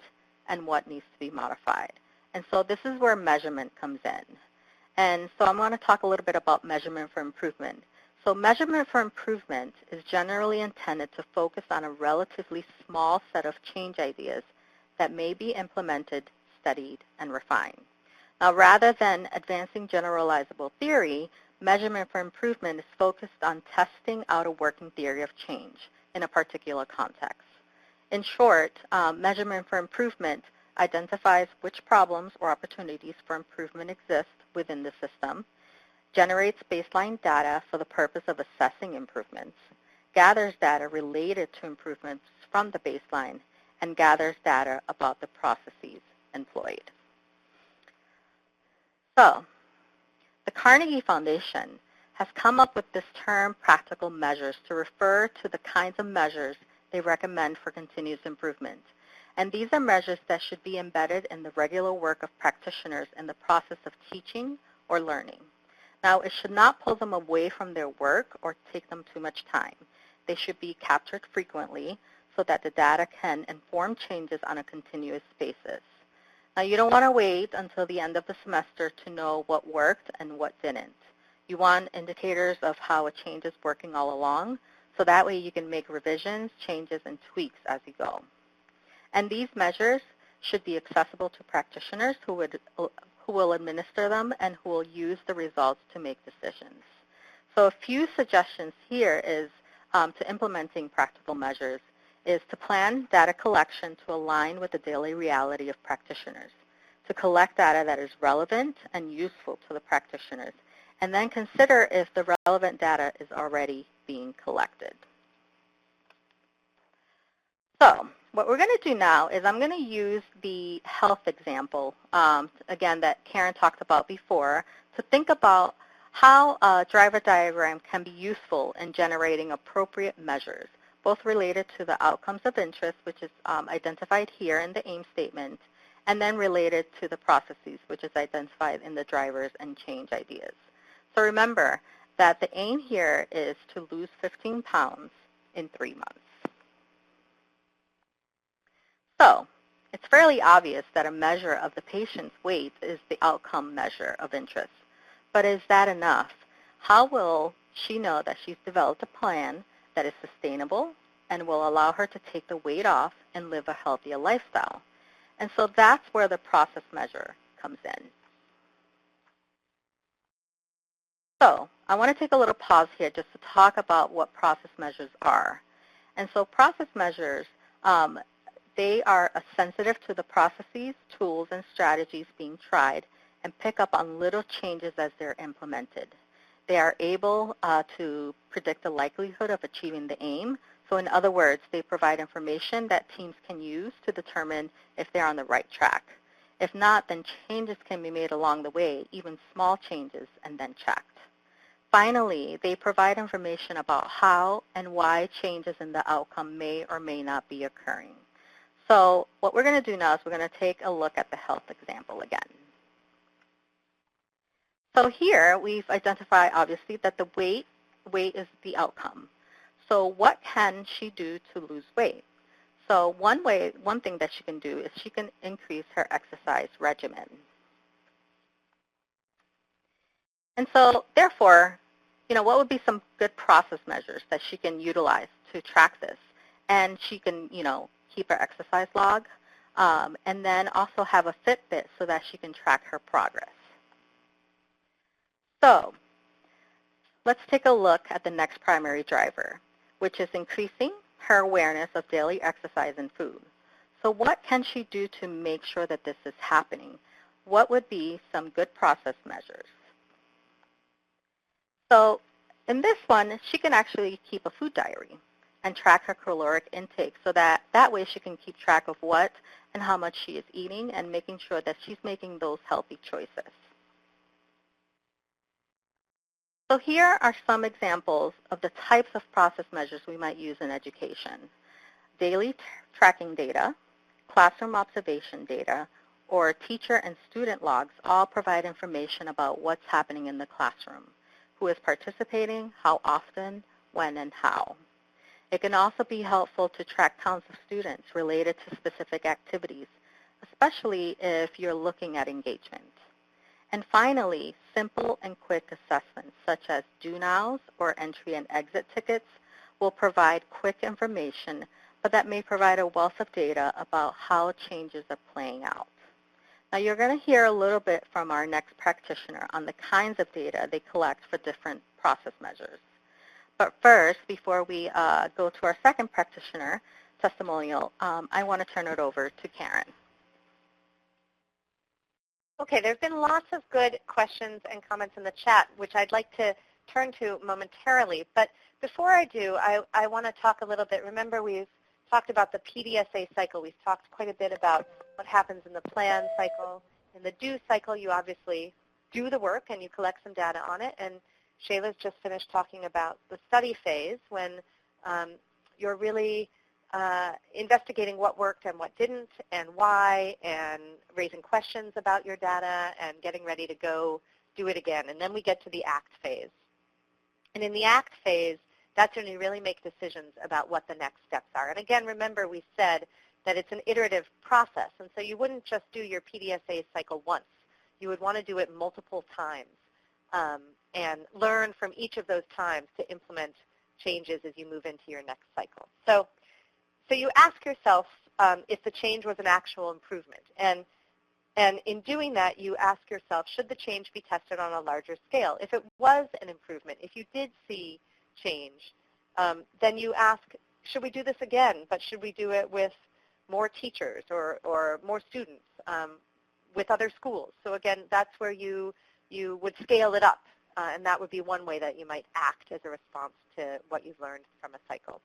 and what needs to be modified. And so this is where measurement comes in. And so I'm going to talk a little bit about measurement for improvement. So measurement for improvement is generally intended to focus on a relatively small set of change ideas that may be implemented, studied, and refined. Now, rather than advancing generalizable theory, measurement for improvement is focused on testing out a working theory of change in a particular context. In short, measurement for improvement identifies which problems or opportunities for improvement exist within the system, generates baseline data for the purpose of assessing improvements, gathers data related to improvements from the baseline, and gathers data about the processes employed. So, the Carnegie Foundation has come up with this term practical measures to refer to the kinds of measures they recommend for continuous improvement. And these are measures that should be embedded in the regular work of practitioners in the process of teaching or learning. Now, it should not pull them away from their work or take them too much time. They should be captured frequently so that the data can inform changes on a continuous basis. Now, you don't want to wait until the end of the semester to know what worked and what didn't. You want indicators of how a change is working all along, so that way you can make revisions, changes, and tweaks as you go. And these measures should be accessible to practitioners who will administer them and who will use the results to make decisions. So a few suggestions here is to implementing practical measures is to plan data collection to align with the daily reality of practitioners, to collect data that is relevant and useful to the practitioners, and then consider if the relevant data is already being collected. So what we're going to do now is I'm going to use the health example, again, that Karen talked about before, to think about how a driver diagram can be useful in generating appropriate measures, both related to the outcomes of interest, which is identified here in the aim statement, and then related to the processes, which is identified in the drivers and change ideas. So remember that the aim here is to lose 15 pounds in 3 months. So it's fairly obvious that a measure of the patient's weight is the outcome measure of interest. But is that enough? How will she know that she's developed a plan that is sustainable and will allow her to take the weight off and live a healthier lifestyle? And so that's where the process measure comes in. So I want to take a little pause here just to talk about what process measures are. And so process measures, they are sensitive to the processes, tools, and strategies being tried and pick up on little changes as they're implemented. They are able to predict the likelihood of achieving the aim. So in other words, they provide information that teams can use to determine if they're on the right track. If not, then changes can be made along the way, even small changes, and then checked. Finally, they provide information about how and why changes in the outcome may or may not be occurring. So what we're going to do now is we're going to take a look at the health example again. So here we've identified, obviously, that the weight is the outcome. So what can she do to lose weight? So one thing that she can do is she can increase her exercise regimen. And so therefore, what would be some good process measures that she can utilize to track this? And she can, keep her exercise log, and then also have a Fitbit so that she can track her progress. So let's take a look at the next primary driver, which is increasing her awareness of daily exercise and food. So what can she do to make sure that this is happening? What would be some good process measures? So in this one, she can actually keep a food diary and track her caloric intake so that way she can keep track of what and how much she is eating and making sure that she's making those healthy choices. So here are some examples of the types of process measures we might use in education. Daily tracking data, classroom observation data, or teacher and student logs all provide information about what's happening in the classroom, who is participating, how often, when, and how. It can also be helpful to track counts of students related to specific activities, especially if you're looking at engagement. And finally, simple and quick assessments such as do-nows or entry and exit tickets will provide quick information, but that may provide a wealth of data about how changes are playing out. Now you're going to hear a little bit from our next practitioner on the kinds of data they collect for different process measures. But first, before we go to our second practitioner testimonial, I want to turn it over to Karen. Okay, there's been lots of good questions and comments in the chat, which I'd like to turn to momentarily. But before I do, I want to talk a little bit. Remember, we've talked about the PDSA cycle. We've talked quite a bit about what happens in the plan cycle. In the do cycle, you obviously do the work and you collect some data on it. And Sheila's just finished talking about the study phase when you're really investigating what worked and what didn't and why, and raising questions about your data and getting ready to go do it again. And then we get to the act phase. And in the act phase, that's when you really make decisions about what the next steps are. And again, remember we said that it's an iterative process. And so you wouldn't just do your PDSA cycle once. You would want to do it multiple times and learn from each of those times to implement changes as you move into your next cycle. So you ask yourself if the change was an actual improvement. And in doing that, you ask yourself, should the change be tested on a larger scale? If it was an improvement, if you did see change, then you ask, should we do this again? But should we do it with more teachers or more students, with other schools? So again, that's where you would scale it up. And that would be one way that you might act as a response to what you've learned from a cycle.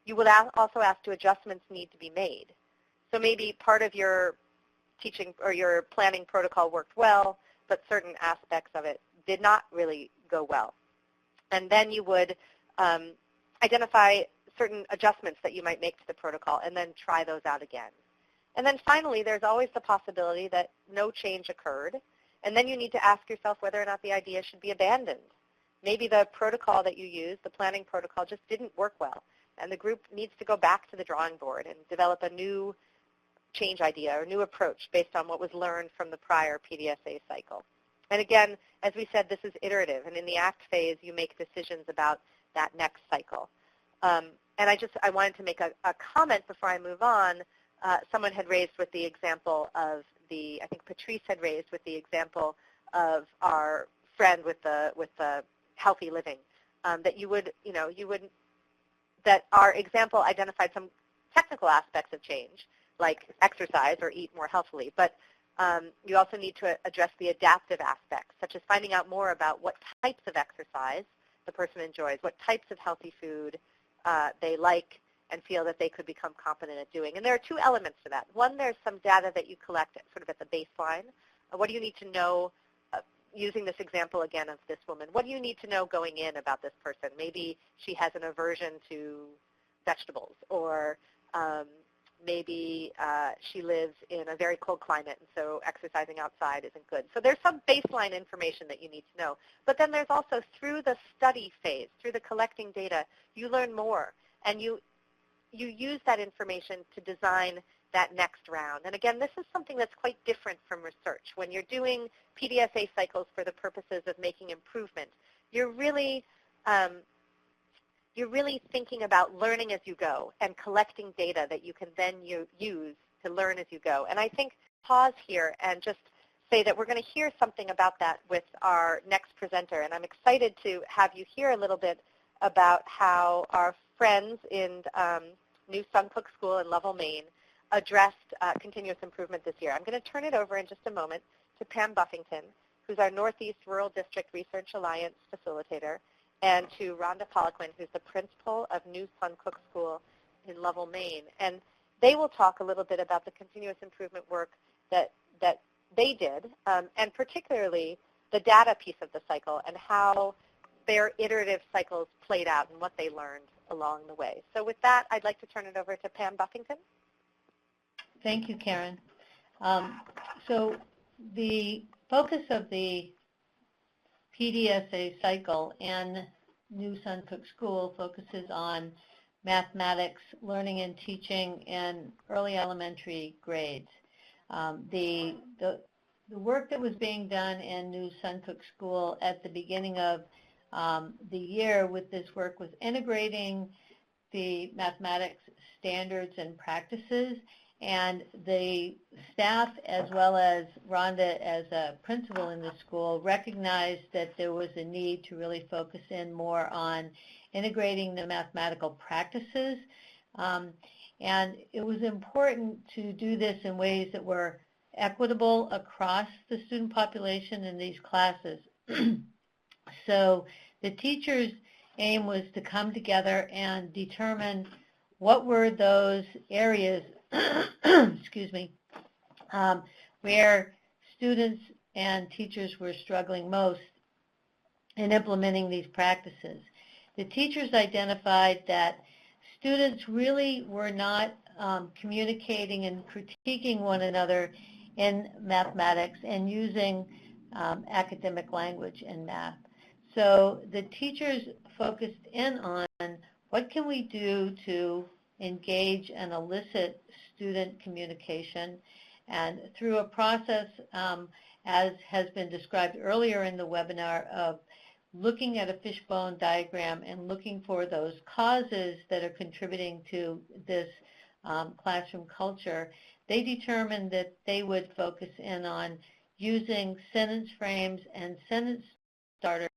You would also ask, do adjustments need to be made? So maybe part of your teaching or your planning protocol worked well, but certain aspects of it did not really go well. And then you would identify certain adjustments that you might make to the protocol and then try those out again. And then finally, there's always the possibility that no change occurred, and then you need to ask yourself whether or not the idea should be abandoned. Maybe the protocol that you used, the planning protocol, just didn't work well, and the group needs to go back to the drawing board and develop a new change idea or new approach based on what was learned from the prior PDSA cycle. And again, as we said, this is iterative, and in the ACT phase, you make decisions about that next cycle. And I wanted to make a comment before I move on. Someone had raised with the example of I think Patrice had raised with the example of our friend with the healthy living, that that our example identified some technical aspects of change, like exercise or eat more healthily, but you also need to address the adaptive aspects, such as finding out more about what types of exercise the person enjoys, what types of healthy food they like and feel that they could become competent at doing. And there are two elements to that. One, there's some data that you collect sort of at the baseline. What do you need to know, using this example again of this woman, what do you need to know going in about this person? Maybe she has an aversion to vegetables, or maybe she lives in a very cold climate, and so exercising outside isn't good. So there's some baseline information that you need to know. But then there's also, through the study phase, through the collecting data, you learn more, and you use that information to design that next round. And again, this is something that's quite different from research. When you're doing PDSA cycles for the purposes of making improvement, you're really thinking about learning as you go and collecting data that you can then use to learn as you go. And I think pause here and just say that we're going to hear something about that with our next presenter. And I'm excited to have you hear a little bit about how our friends in New Suncook School in Lovell, Maine, addressed continuous improvement this year. I'm going to turn it over in just a moment to Pam Buffington, who's our Northeast Rural District Research Alliance facilitator, and to Rhonda Poliquin, who's the principal of New Suncook School in Lovell, Maine. And they will talk a little bit about the continuous improvement work that they did, and particularly the data piece of the cycle and how their iterative cycles played out and what they learned along the way. So with that, I'd like to turn it over to Pam Buffington. Thank you, Karen. So the focus of the PDSA cycle in New Suncook School focuses on mathematics, learning and teaching, and early elementary grades. The the work that was being done in New Suncook School at the beginning of the year with this work was integrating the mathematics standards and practices, and the staff, as well as Rhonda as a principal in the school, recognized that there was a need to really focus in more on integrating the mathematical practices. And it was important to do this in ways that were equitable across the student population in these classes. So the teachers' aim was to come together and determine what were those areas excuse me, where students and teachers were struggling most in implementing these practices. The teachers identified that students really were not communicating and critiquing one another in mathematics and using academic language in math. So the teachers focused in on what can we do to engage and elicit student communication, and through a process, as has been described earlier in the webinar, of looking at a fishbone diagram and looking for those causes that are contributing to this classroom culture, they determined that they would focus in on using sentence frames and sentence starters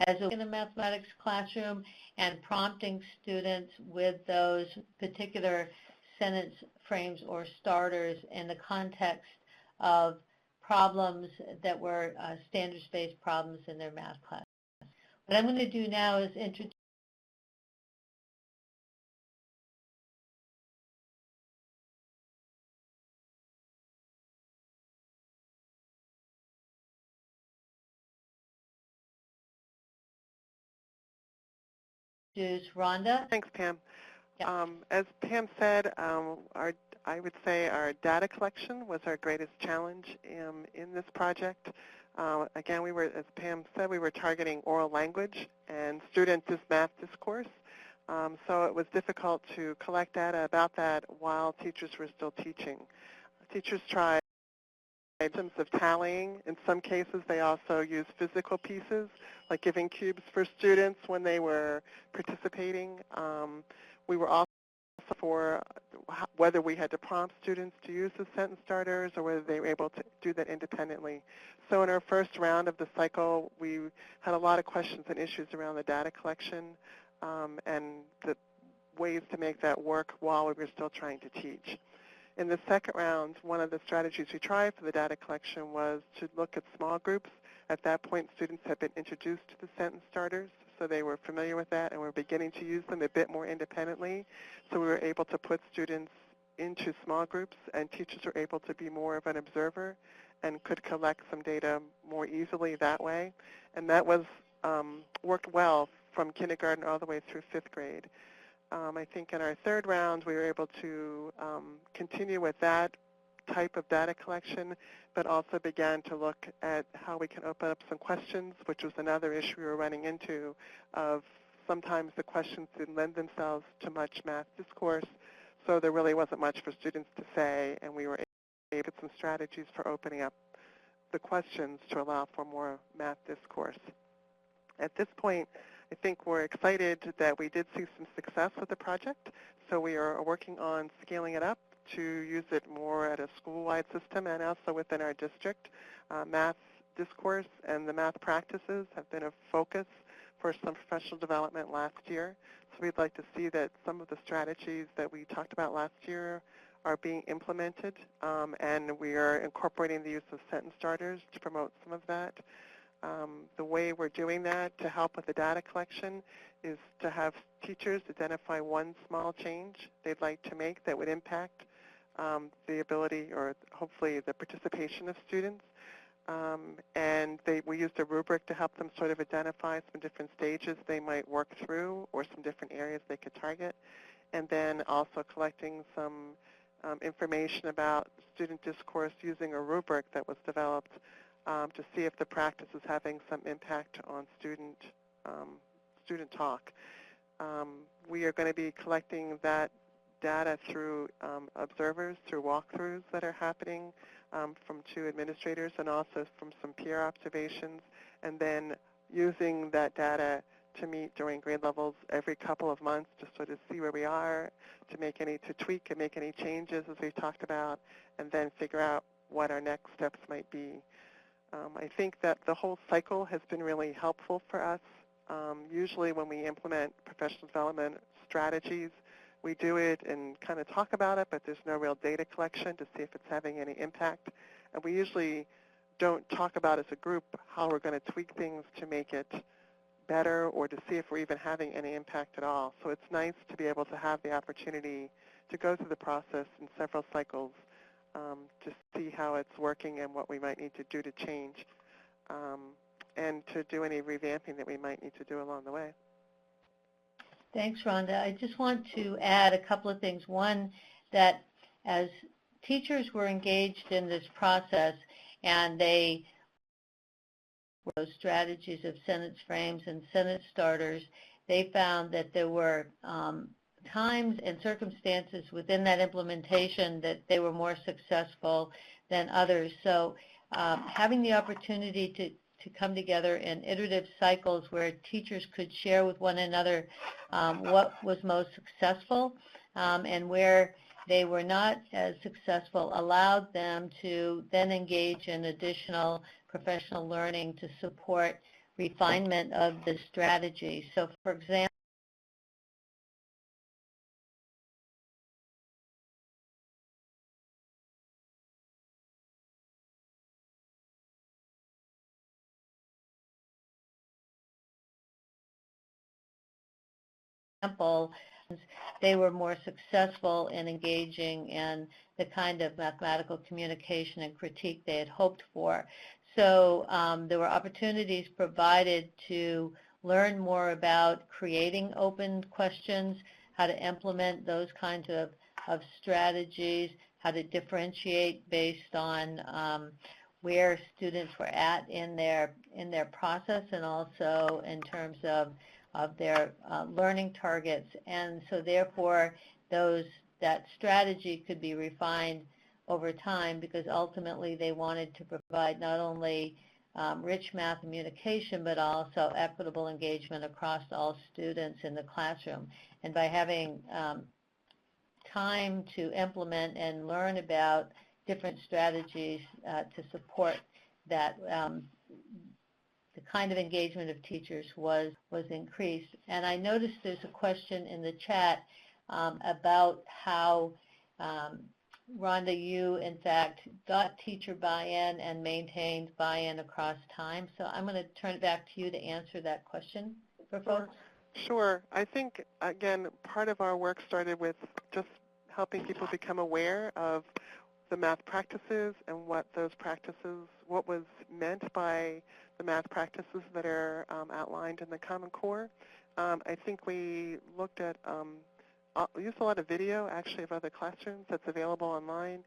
as in a mathematics classroom, and prompting students with those particular sentence frames or starters in the context of problems that were standards-based problems in their math class. What I'm going to do now is introduce Rhonda. Thanks, Pam. Yeah. As Pam said, I would say our data collection was our greatest challenge in this project. Again, as Pam said, we were targeting oral language and student math discourse. So it was difficult to collect data about that while teachers were still teaching. Teachers tried systems of tallying. In some cases, they also used physical pieces, like giving cubes for students when they were participating. We were also for whether we had to prompt students to use the sentence starters or whether they were able to do that independently. So in our first round of the cycle, we had a lot of questions and issues around the data collection and the ways to make that work while we were still trying to teach. In the second round, one of the strategies we tried for the data collection was to look at small groups. At that point, students had been introduced to the sentence starters, so they were familiar with that and were beginning to use them a bit more independently. So we were able to put students into small groups, and teachers were able to be more of an observer and could collect some data more easily that way. And that was worked well from kindergarten all the way through 5th grade. I think in our third round, we were able to continue with that type of data collection, but also began to look at how we can open up some questions, which was another issue we were running into, of sometimes the questions didn't lend themselves to much math discourse, so there really wasn't much for students to say, and we were able to get some strategies for opening up the questions to allow for more math discourse. At this point, I think we're excited that we did see some success with the project, so we are working on scaling it up to use it more at a school-wide system and also within our district. Math discourse and the math practices have been a focus for some professional development last year, so we'd like to see that some of the strategies that we talked about last year are being implemented, and we are incorporating the use of sentence starters to promote some of that. The way we're doing that to help with the data collection is to have teachers identify one small change they'd like to make that would impact the ability or hopefully the participation of students. And we used a rubric to help them sort of identify some different stages they might work through or some different areas they could target. And then also collecting some information about student discourse using a rubric that was developed to see if the practice is having some impact on student talk. We are going to be collecting that data through observers, through walkthroughs that are happening from 2 administrators and also from some peer observations, and then using that data to meet during grade levels every couple of months to sort of see where we are, to tweak and make any changes as we've talked about, and then figure out what our next steps might be. I think that the whole cycle has been really helpful for us. Usually when we implement professional development strategies, we do it and kind of talk about it, but there's no real data collection to see if it's having any impact. And we usually don't talk about as a group how we're going to tweak things to make it better or to see if we're even having any impact at all. So it's nice to be able to have the opportunity to go through the process in several cycles to see how it's working and what we might need to do to change, and to do any revamping that we might need to do along the way. Thanks, Rhonda. I just want to add a couple of things. One, that as teachers were engaged in this process and they those strategies of sentence frames and sentence starters, they found that there were times and circumstances within that implementation that they were more successful than others. So having the opportunity to come together in iterative cycles where teachers could share with one another what was most successful and where they were not as successful allowed them to then engage in additional professional learning to support refinement of the strategy. So, for example, they were more successful in engaging in the kind of mathematical communication and critique they had hoped for. So there were opportunities provided to learn more about creating open questions, how to implement those kinds of strategies, how to differentiate based on where students were at in their process and also in terms of their learning targets. And so therefore that strategy could be refined over time because ultimately they wanted to provide not only rich math communication but also equitable engagement across all students in the classroom. And by having time to implement and learn about different strategies to support that, the kind of engagement of teachers was increased. And I noticed there's a question in the chat about how, Rhonda, you in fact got teacher buy-in and maintained buy-in across time. So I'm going to turn it back to you to answer that question for folks. Sure. I think, again, part of our work started with just helping people become aware of the math practices and what was meant by the math practices that are outlined in the Common Core. I think we looked at, used a lot of video actually of other classrooms that's available online,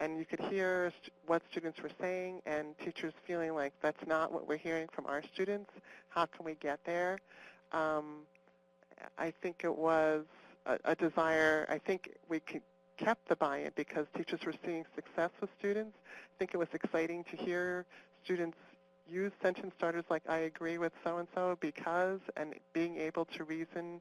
and you could hear what students were saying and teachers feeling like that's not what we're hearing from our students. How can we get there? I think it was a desire. I think we kept the buy-in because teachers were seeing success with students. I think it was exciting to hear students use sentence starters like I agree with so-and-so because, and being able to reason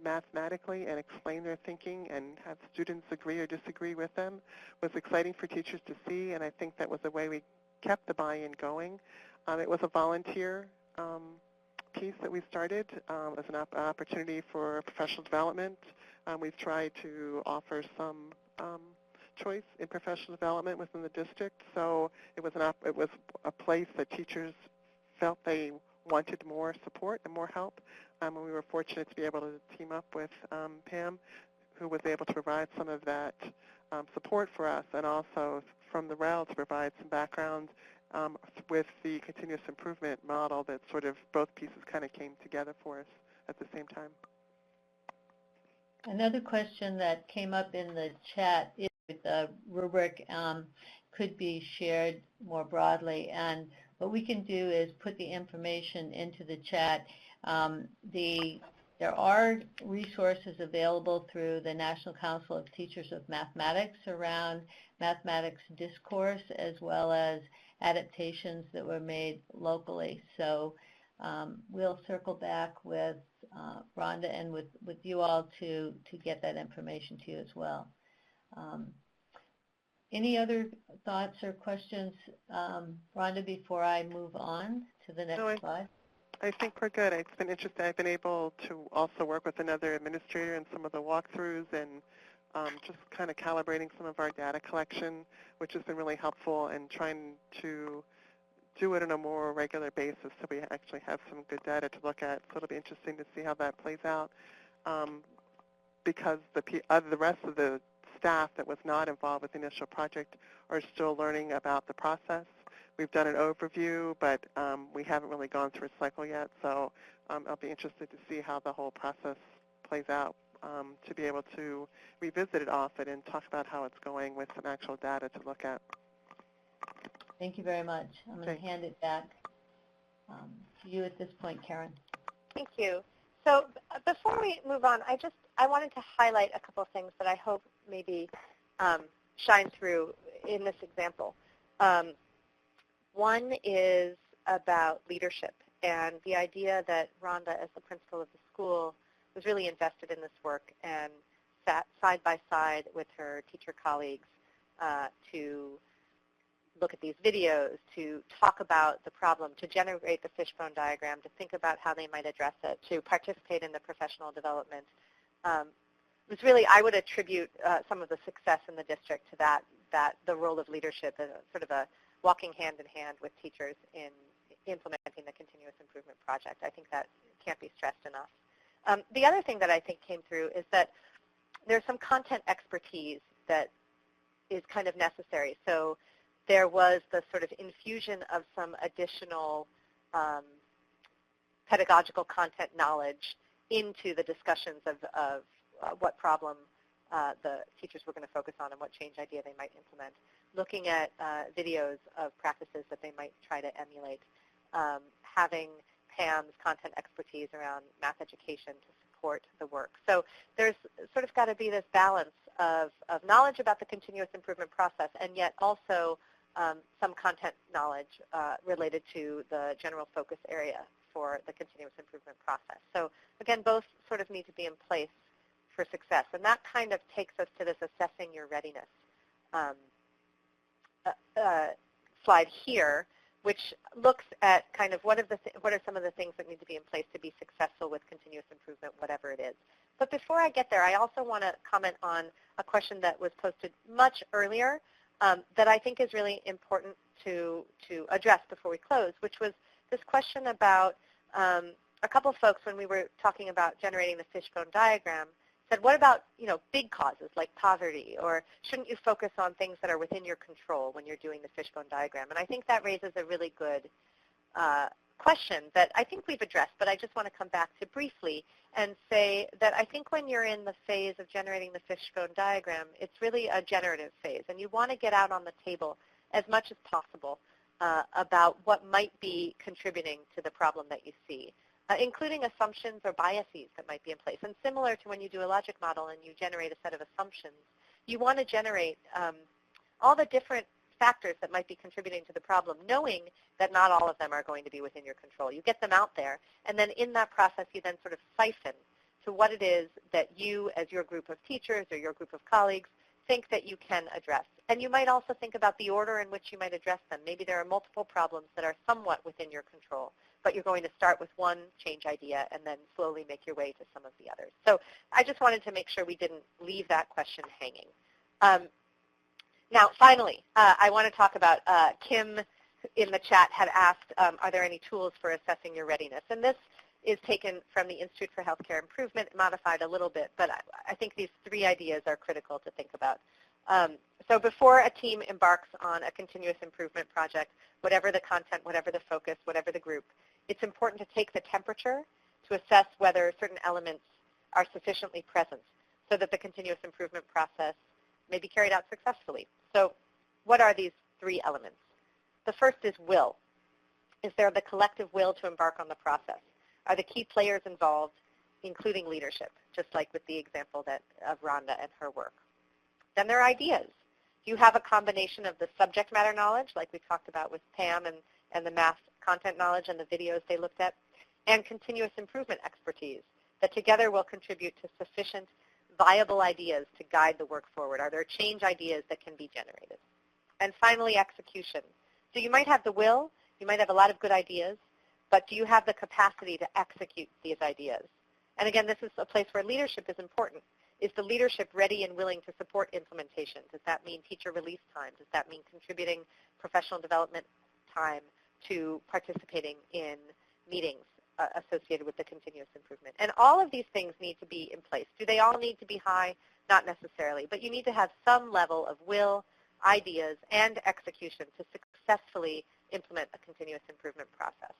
mathematically and explain their thinking and have students agree or disagree with them was exciting for teachers to see, and I think that was the way we kept the buy-in going. It was a volunteer piece that we started as an opportunity for professional development. We've tried to offer some choice in professional development within the district, so it was a place that teachers felt they wanted more support and more help, and we were fortunate to be able to team up with Pam, who was able to provide some of that support for us, and also from the REL to provide some background with the continuous improvement model that sort of both pieces kind of came together for us at the same time. Another question that came up in the chat is the rubric could be shared more broadly, and what we can do is put the information into the chat. There are resources available through the National Council of Teachers of Mathematics around mathematics discourse, as well as adaptations that were made locally. So we'll circle back with Rhonda and with you all to get that information to you as well. Any other thoughts or questions, Rhonda, before I move on to the next slide? I think we're good. It's been interesting. I've been able to also work with another administrator in some of the walkthroughs and just kind of calibrating some of our data collection, which has been really helpful, and trying to do it on a more regular basis so we actually have some good data to look at. So it'll be interesting to see how that plays out because the rest of the staff that was not involved with the initial project are still learning about the process. We've done an overview, but we haven't really gone through a cycle yet, so I'll be interested to see how the whole process plays out to be able to revisit it often and talk about how it's going with some actual data to look at. Thank you very much. I'm going to hand it back to you at this point, Karen. Thank you. So before we move on, I wanted to highlight a couple of things that I hope maybe shine through in this example. One is about leadership and the idea that Rhonda, as the principal of the school, was really invested in this work and sat side by side with her teacher colleagues to look at these videos, to talk about the problem, to generate the Fishbone diagram, to think about how they might address it, to participate in the professional development. It was really, I would attribute some of the success in the district to that the role of leadership as sort of a walking hand in hand with teachers in implementing the continuous improvement project. I think that can't be stressed enough. The other thing that I think came through is that there's some content expertise that is kind of necessary. So there was the sort of infusion of some additional pedagogical content knowledge into the discussions of what problem the teachers were going to focus on and what change idea they might implement, looking at videos of practices that they might try to emulate, having Pam's content expertise around math education to support the work. So there's sort of got to be this balance of knowledge about the continuous improvement process and yet also some content knowledge related to the general focus area for the continuous improvement process. So again, both sort of need to be in place for success. And that kind of takes us to this assessing your readiness slide here, which looks at kind of what are some of the things that need to be in place to be successful with continuous improvement, whatever it is. But before I get there, I also want to comment on a question that was posted much earlier that I think is really important to address before we close, which was this question about a couple folks, when we were talking about generating the Fishbone diagram, said, what about, big causes like poverty, or shouldn't you focus on things that are within your control when you're doing the Fishbone diagram? And I think that raises a really good question that I think we've addressed, but I just want to come back to briefly and say that I think when you're in the phase of generating the Fishbone diagram, it's really a generative phase, and you want to get out on the table as much as possible about what might be contributing to the problem that you see, including assumptions or biases that might be in place. And similar to when you do a logic model and you generate a set of assumptions, you want to generate all the different factors that might be contributing to the problem, knowing that not all of them are going to be within your control. You get them out there, and then in that process, you then sort of siphon to what it is that you, as your group of teachers or your group of colleagues, think that you can address. And you might also think about the order in which you might address them. Maybe there are multiple problems that are somewhat within your control, but you're going to start with one change idea and then slowly make your way to some of the others. So I just wanted to make sure we didn't leave that question hanging. Now, finally, I want to talk about Kim in the chat had asked, are there any tools for assessing your readiness? And this is taken from the Institute for Healthcare Improvement, modified a little bit, but I think these three ideas are critical to think about. So before a team embarks on a continuous improvement project, whatever the content, whatever the focus, whatever the group, it's important to take the temperature to assess whether certain elements are sufficiently present. so that the continuous improvement process may be carried out successfully. So what are these three elements? The first is will. Is there the collective will to embark on the process? Are the key players involved, including leadership, just like with the example of Rhonda and her work? Then there are ideas. Do you have a combination of the subject matter knowledge, like we talked about with Pam and the math content knowledge and the videos they looked at, and continuous improvement expertise that together will contribute to sufficient viable ideas to guide the work forward? Are there change ideas that can be generated? And finally, execution. So you might have the will, you might have a lot of good ideas, but do you have the capacity to execute these ideas? And again, this is a place where leadership is important. Is the leadership ready and willing to support implementation? Does that mean teacher release time? Does that mean contributing professional development time to participating in meetings associated with the continuous improvement? And all of these things need to be in place. Do they all need to be high? Not necessarily, but you need to have some level of will, ideas, and execution to successfully implement a continuous improvement process.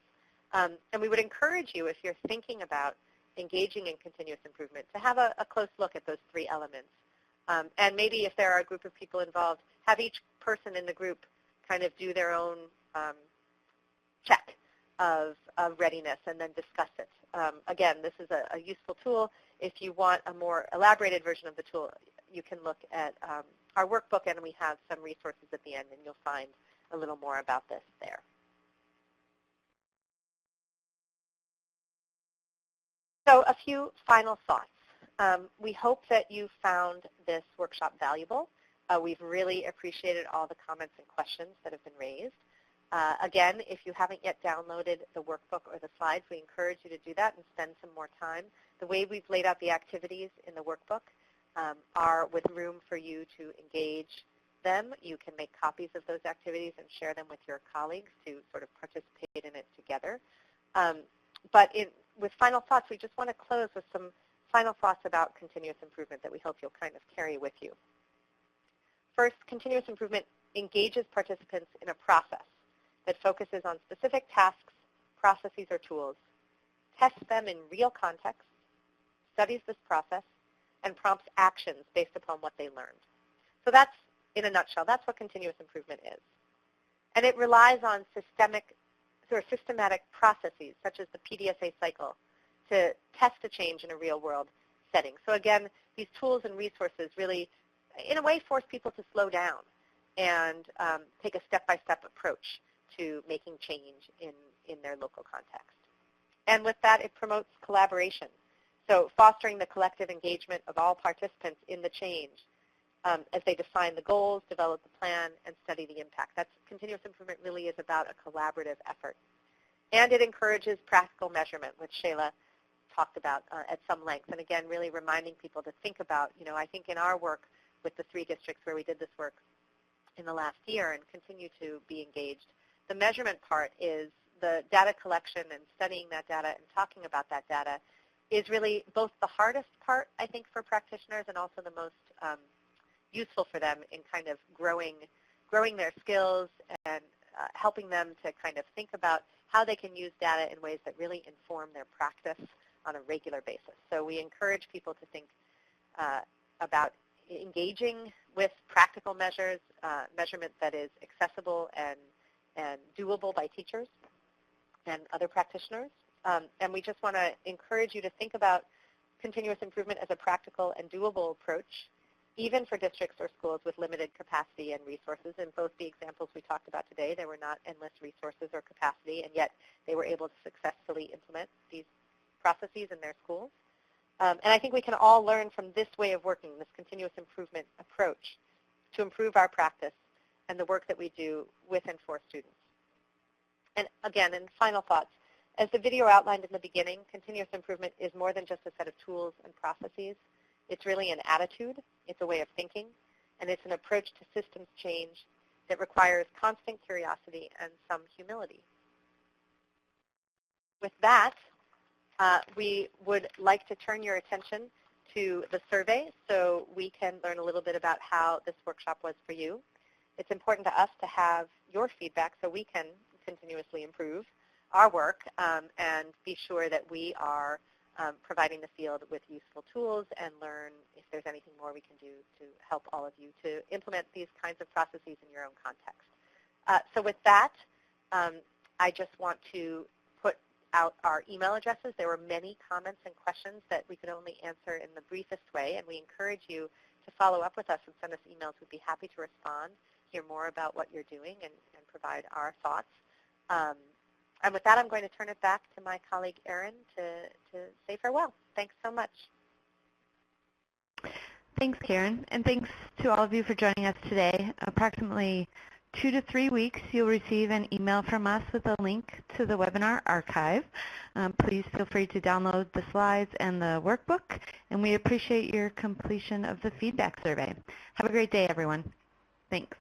And we would encourage you, if you're thinking about engaging in continuous improvement, to have a close look at those three elements. And maybe if there are a group of people involved, have each person in the group kind of do their own check of readiness and then discuss it. Again, this is a useful tool. If you want a more elaborated version of the tool, you can look at our workbook, and we have some resources at the end, and you'll find a little more about this there. So a few final thoughts. We hope that you found this workshop valuable. We've really appreciated all the comments and questions that have been raised. Again, if you haven't yet downloaded the workbook or the slides, we encourage you to do that and spend some more time. The way we've laid out the activities in the workbook are with room for you to engage them. You can make copies of those activities and share them with your colleagues to sort of participate in it together. But with final thoughts, we just want to close with some final thoughts about continuous improvement that we hope you'll kind of carry with you. First, continuous improvement engages participants in a process that focuses on specific tasks, processes, or tools, tests them in real context, studies this process, and prompts actions based upon what they learned. So that's, in a nutshell, that's what continuous improvement is. And it relies on systematic processes, such as the PDSA cycle, to test a change in a real-world setting. So again, these tools and resources really, in a way, force people to slow down and take a step-by-step approach to making change in their local context. And with that, it promotes collaboration. So fostering the collective engagement of all participants in the change as they define the goals, develop the plan, and study the impact. That's continuous improvement really is about a collaborative effort. And it encourages practical measurement, which Sheila talked about at some length. And again, really reminding people to think about, I think in our work with the 3 districts where we did this work in the last year and continue to be engaged, the measurement part is the data collection and studying that data and talking about that data is really both the hardest part, I think, for practitioners and also the most useful for them in kind of growing their skills and helping them to kind of think about how they can use data in ways that really inform their practice on a regular basis. So we encourage people to think about engaging with practical measures, measurement that is accessible and doable by teachers and other practitioners. And we just want to encourage you to think about continuous improvement as a practical and doable approach, even for districts or schools with limited capacity and resources. In both the examples we talked about today, there were not endless resources or capacity, and yet they were able to successfully implement these processes in their schools. And I think we can all learn from this way of working, this continuous improvement approach, to improve our practice and the work that we do with and for students. And again, in final thoughts, as the video outlined in the beginning, continuous improvement is more than just a set of tools and processes. It's really an attitude, it's a way of thinking, and it's an approach to systems change that requires constant curiosity and some humility. With that, we would like to turn your attention to the survey so we can learn a little bit about how this workshop was for you. It's important to us to have your feedback so we can continuously improve our work and be sure that we are providing the field with useful tools and learn if there's anything more we can do to help all of you to implement these kinds of processes in your own context. So with that, I just want to put out our email addresses. There were many comments and questions that we could only answer in the briefest way, and we encourage you to follow up with us and send us emails. We'd be happy to respond, hear more about what you're doing, and provide our thoughts. And with that, I'm going to turn it back to my colleague, Erin, to say farewell. Thanks so much. Thanks, Karen, and thanks to all of you for joining us today. Approximately 2 to 3 weeks, you'll receive an email from us with a link to the webinar archive. Please feel free to download the slides and the workbook, and we appreciate your completion of the feedback survey. Have a great day, everyone. Thanks.